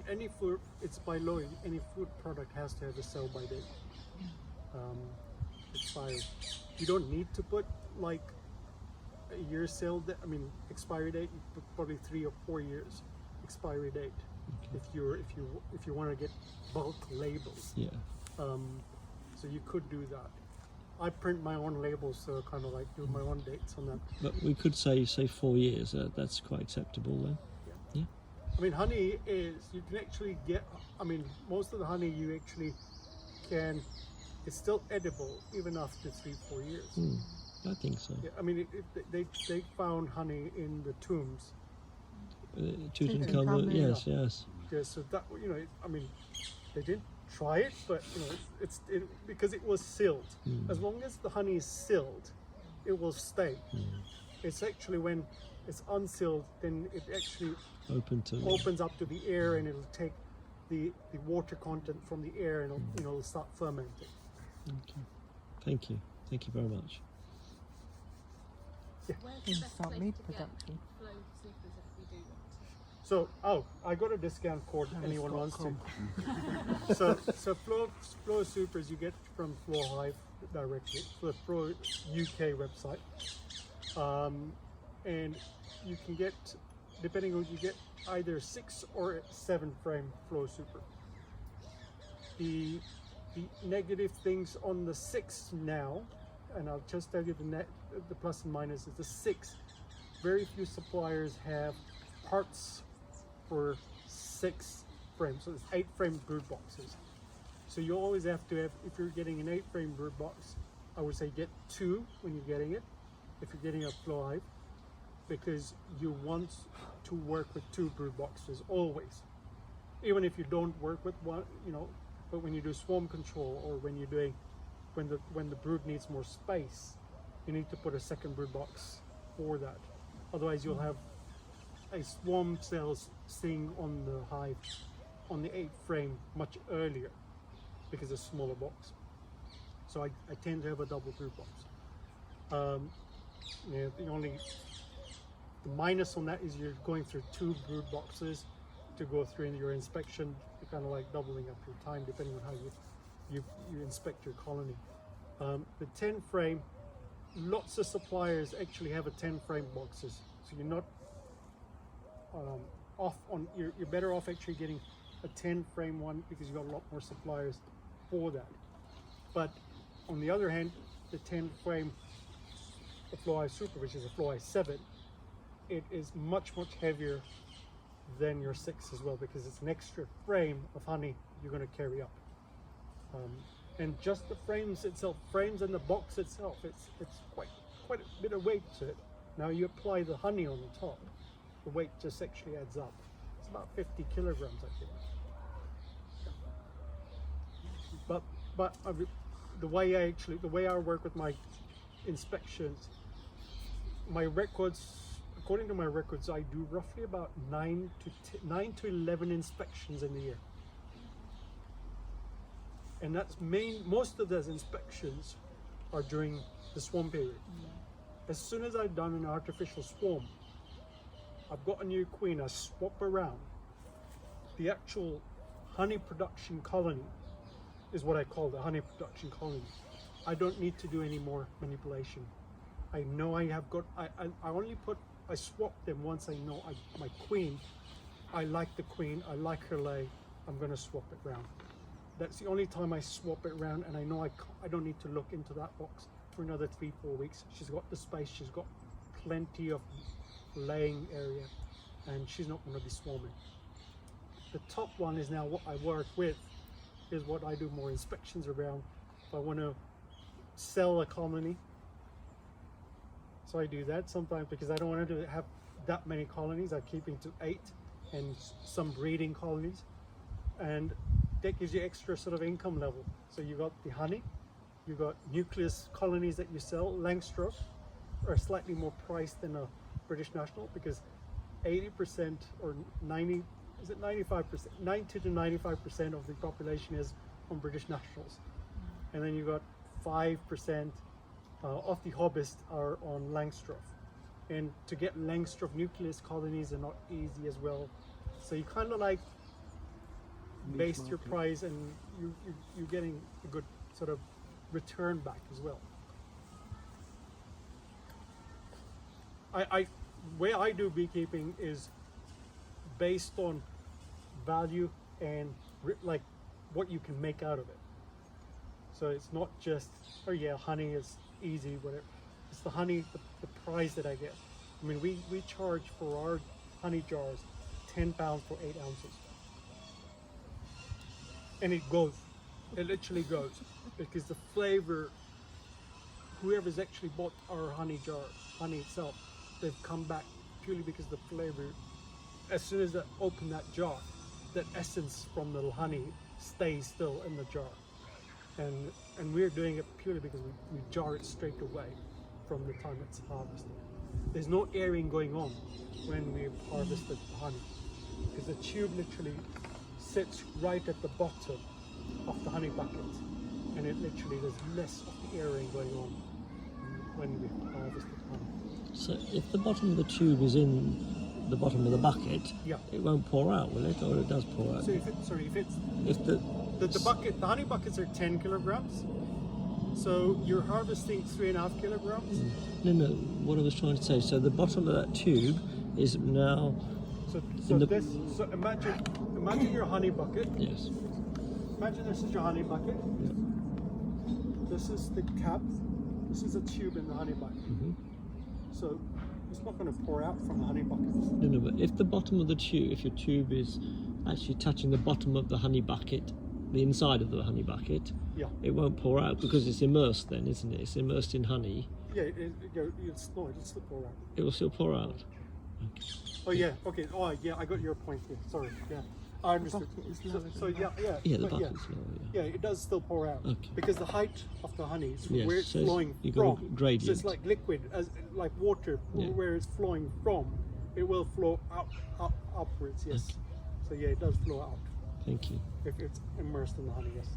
any food, it's by law, any food product has to have a sell-by date. expiry. You don't need to put like a year sale, expiry date. You put probably 3 or 4 years expiry date if you want to get bulk labels. Yeah. So you could do that. I print my own labels, so kind of like do my own dates on that. But we could say 4 years. That's quite acceptable then. Yeah. I mean, honey is, you can actually get, most of the honey you actually can, it's still edible even after 3-4 years. I think so. Yeah, I mean, they found honey in the tombs. Tutankhamun, yes. Yeah, so that, they didn't try it, but it's because it was sealed. As long as the honey is sealed, it will stay. It's actually when it's unsealed, then it actually opens up to the air, and it'll take the water content from the air, and it'll start fermenting. Okay. Thank you very much. Where's the best Start place meat to get production. Flow Supers if we do want to? So, I got a discount code if anyone wants to. So Flow Supers you get from FlowHive directly, the Flow UK website, and you can get, depending on, you get either 6 or 7 frame Flow Super. The negative things on the 6 now, and I'll just tell you the plus and minus is the 6. Very few suppliers have parts for 6 frames, so it's 8 frame brood boxes. So you always have to have, if you're getting an 8 frame brood box, I would say get 2 when you're getting it, if you're getting a FlowHive, because you want to work with 2 brood boxes always. Even if you don't work with one, but when you do swarm control, or when you're doing, when the brood needs more space, you need to put a second brood box for that. Otherwise you'll have a swarm cells sitting on the hive, on the 8 frame much earlier, because it's a smaller box. So I tend to have a double brood box. The minus on that is you're going through 2 brood boxes to go through in your inspection. You're kind of like doubling up your time depending on how you inspect your colony. The 10 frame, lots of suppliers actually have a 10 frame boxes, so you're not you're better off actually getting a 10 frame one, because you've got a lot more suppliers for that. But on the other hand, the 10 frame, the FlowHive Super, which is a FlowHive 7, it is much heavier than your 6 as well, because it's an extra frame of honey you're going to carry up. And just the frames itself, frames and the box itself, it's quite a bit of weight to it. Now you apply the honey on the top, the weight just actually adds up. It's about 50 kilograms, I think. But the way I work with my inspections, my records, according to my records, I do roughly about 9 to 11 inspections in a year. And that's most of those inspections are during the swarm period. As soon as I've done an artificial swarm, I've got a new queen, I swap around. The actual honey production colony is what I call the honey production colony. I don't need to do any more manipulation. I know I have got, I swap them once I know my queen, I like the queen, I like her lay, I'm gonna swap it around. That's the only time I swap it around, and I know I don't need to look into that box for another 3-4 weeks. She's got the space, she's got plenty of laying area, and she's not going to be swarming. The top one is now what I work with, is what I do more inspections around. If I want to sell a colony, so I do that sometimes, because I don't want to have that many colonies. I keep it to 8 and some breeding colonies, and that gives you extra sort of income level. So you got the honey, you got nucleus colonies that you sell. Langstroth are slightly more priced than a British national, because 80% or 90, is it 95%? 90 to 95% of the population is on British nationals. And then you got 5% of the hobbits are on Langstroth. And to get Langstroth nucleus colonies are not easy as well. So you kind of like base your price, and you're getting a good sort of return back as well. Way I do beekeeping is based on value and like what you can make out of it. So it's not just, oh yeah, honey is easy, whatever. It's the honey, the price that I get. I mean, we charge for our honey jars £10 for 8 ounces. And it goes, it literally goes, because the flavor, whoever's actually bought our honey jar, honey itself, they've come back purely because the flavor, as soon as they open that jar, that essence from the honey stays still in the jar. And we're doing it purely because we jar it straight away from the time it's harvested. There's no airing going on when we harvested the honey, because the tube literally sits right at the bottom of the honey bucket, and it literally, there's less of the airing going on when we harvested honey. So if the bottom of the tube is in the bottom of the bucket, Yeah. it won't pour out, will it? Or it does pour out? So if the bucket, the honey buckets are 10 kilograms. So you're harvesting 3.5 kilograms. No, what I was trying to say, so the bottom of that tube is now... So imagine your honey bucket. Yes. Imagine this is your honey bucket. Yeah. This is the cap. This is a tube in the honey bucket. Mm-hmm. So it's not going to pour out from the honey bucket. No, but if the bottom of the tube, if your tube is actually touching the bottom of the honey bucket, the inside of the honey bucket, Yeah. it won't pour out because it's immersed then, isn't it? It's immersed in honey. Yeah, it'll still pour out. It will still pour out. Okay. Oh yeah, okay. Oh yeah, I got your point here. Sorry. Yeah, I understood. Yeah. Yeah, the but bucket's lower, yeah, it does still pour out. Okay. Because the height of the honey is Yes, where it's so flowing you've got a from. gradient. So it's like liquid, as like water, Yeah. where it's flowing from, it will flow upwards. Yes. Okay. So yeah, it does flow out Thank you. if it's immersed in the honey. Yes.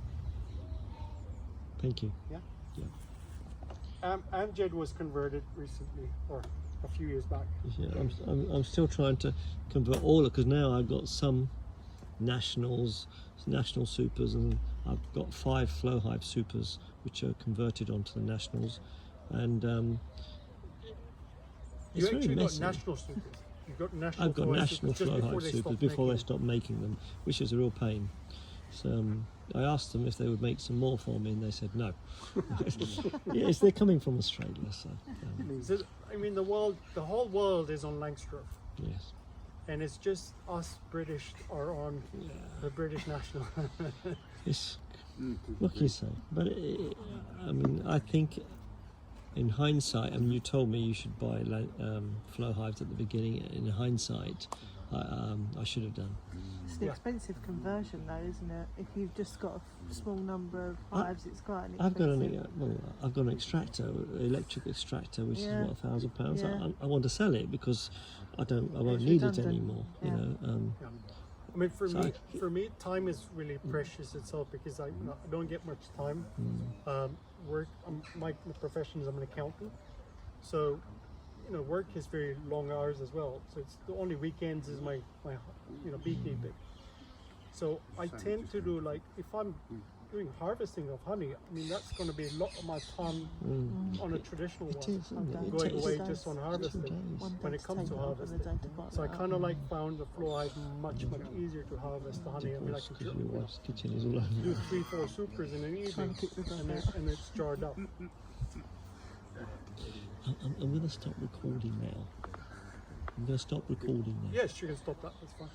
Thank you. Yeah. Yeah. Amjad was converted recently, or a few years back. Yeah, I'm still trying to convert all because now I've got some national supers, and I've got 5 FlowHive supers which are converted onto the nationals, and You it's very actually messy. got national supers. You've got national. I've got FlowHive national supers just FlowHive supers before they stopped making them, which is a real pain. So I asked them if they would make some more for me, and they said no. Yes, they're coming from Australia, so So, I mean, the whole world is on Langstroth, yes. and it's just us British are on the British national. It's, what can you say? But I mean, I think in hindsight, I mean, you told me you should buy FlowHives at the beginning. In hindsight, I should have done. It's an expensive conversion, though, isn't it? If you've just got a small number of hives, it's quite an expensive. I've got an extractor, electric extractor, which Yeah. is what, £1,000. Yeah. I want to sell it because I won't It's need it redundant. anymore. Yeah. You know. I mean, So for me, time is really precious itself because I don't get much time. Work. My profession is I'm an accountant, so work is very long hours as well. So it's the only weekends is my beekeeping. So I tend to do, like, if I'm doing harvesting of honey, I mean that's going to be a lot of my time on a traditional It one, is, isn't it? It going takes away 2 just on days. harvesting. 2 days. When it comes to harvesting. So I kind of like found the FlowHive much easier to harvest the honey. I mean, I can Because your wife's kitchen is all over. do 3-4 supers in an evening, and it's jarred up. I'm going to stop recording now. I'm going to stop recording now. Yes, you can stop that. That's fine.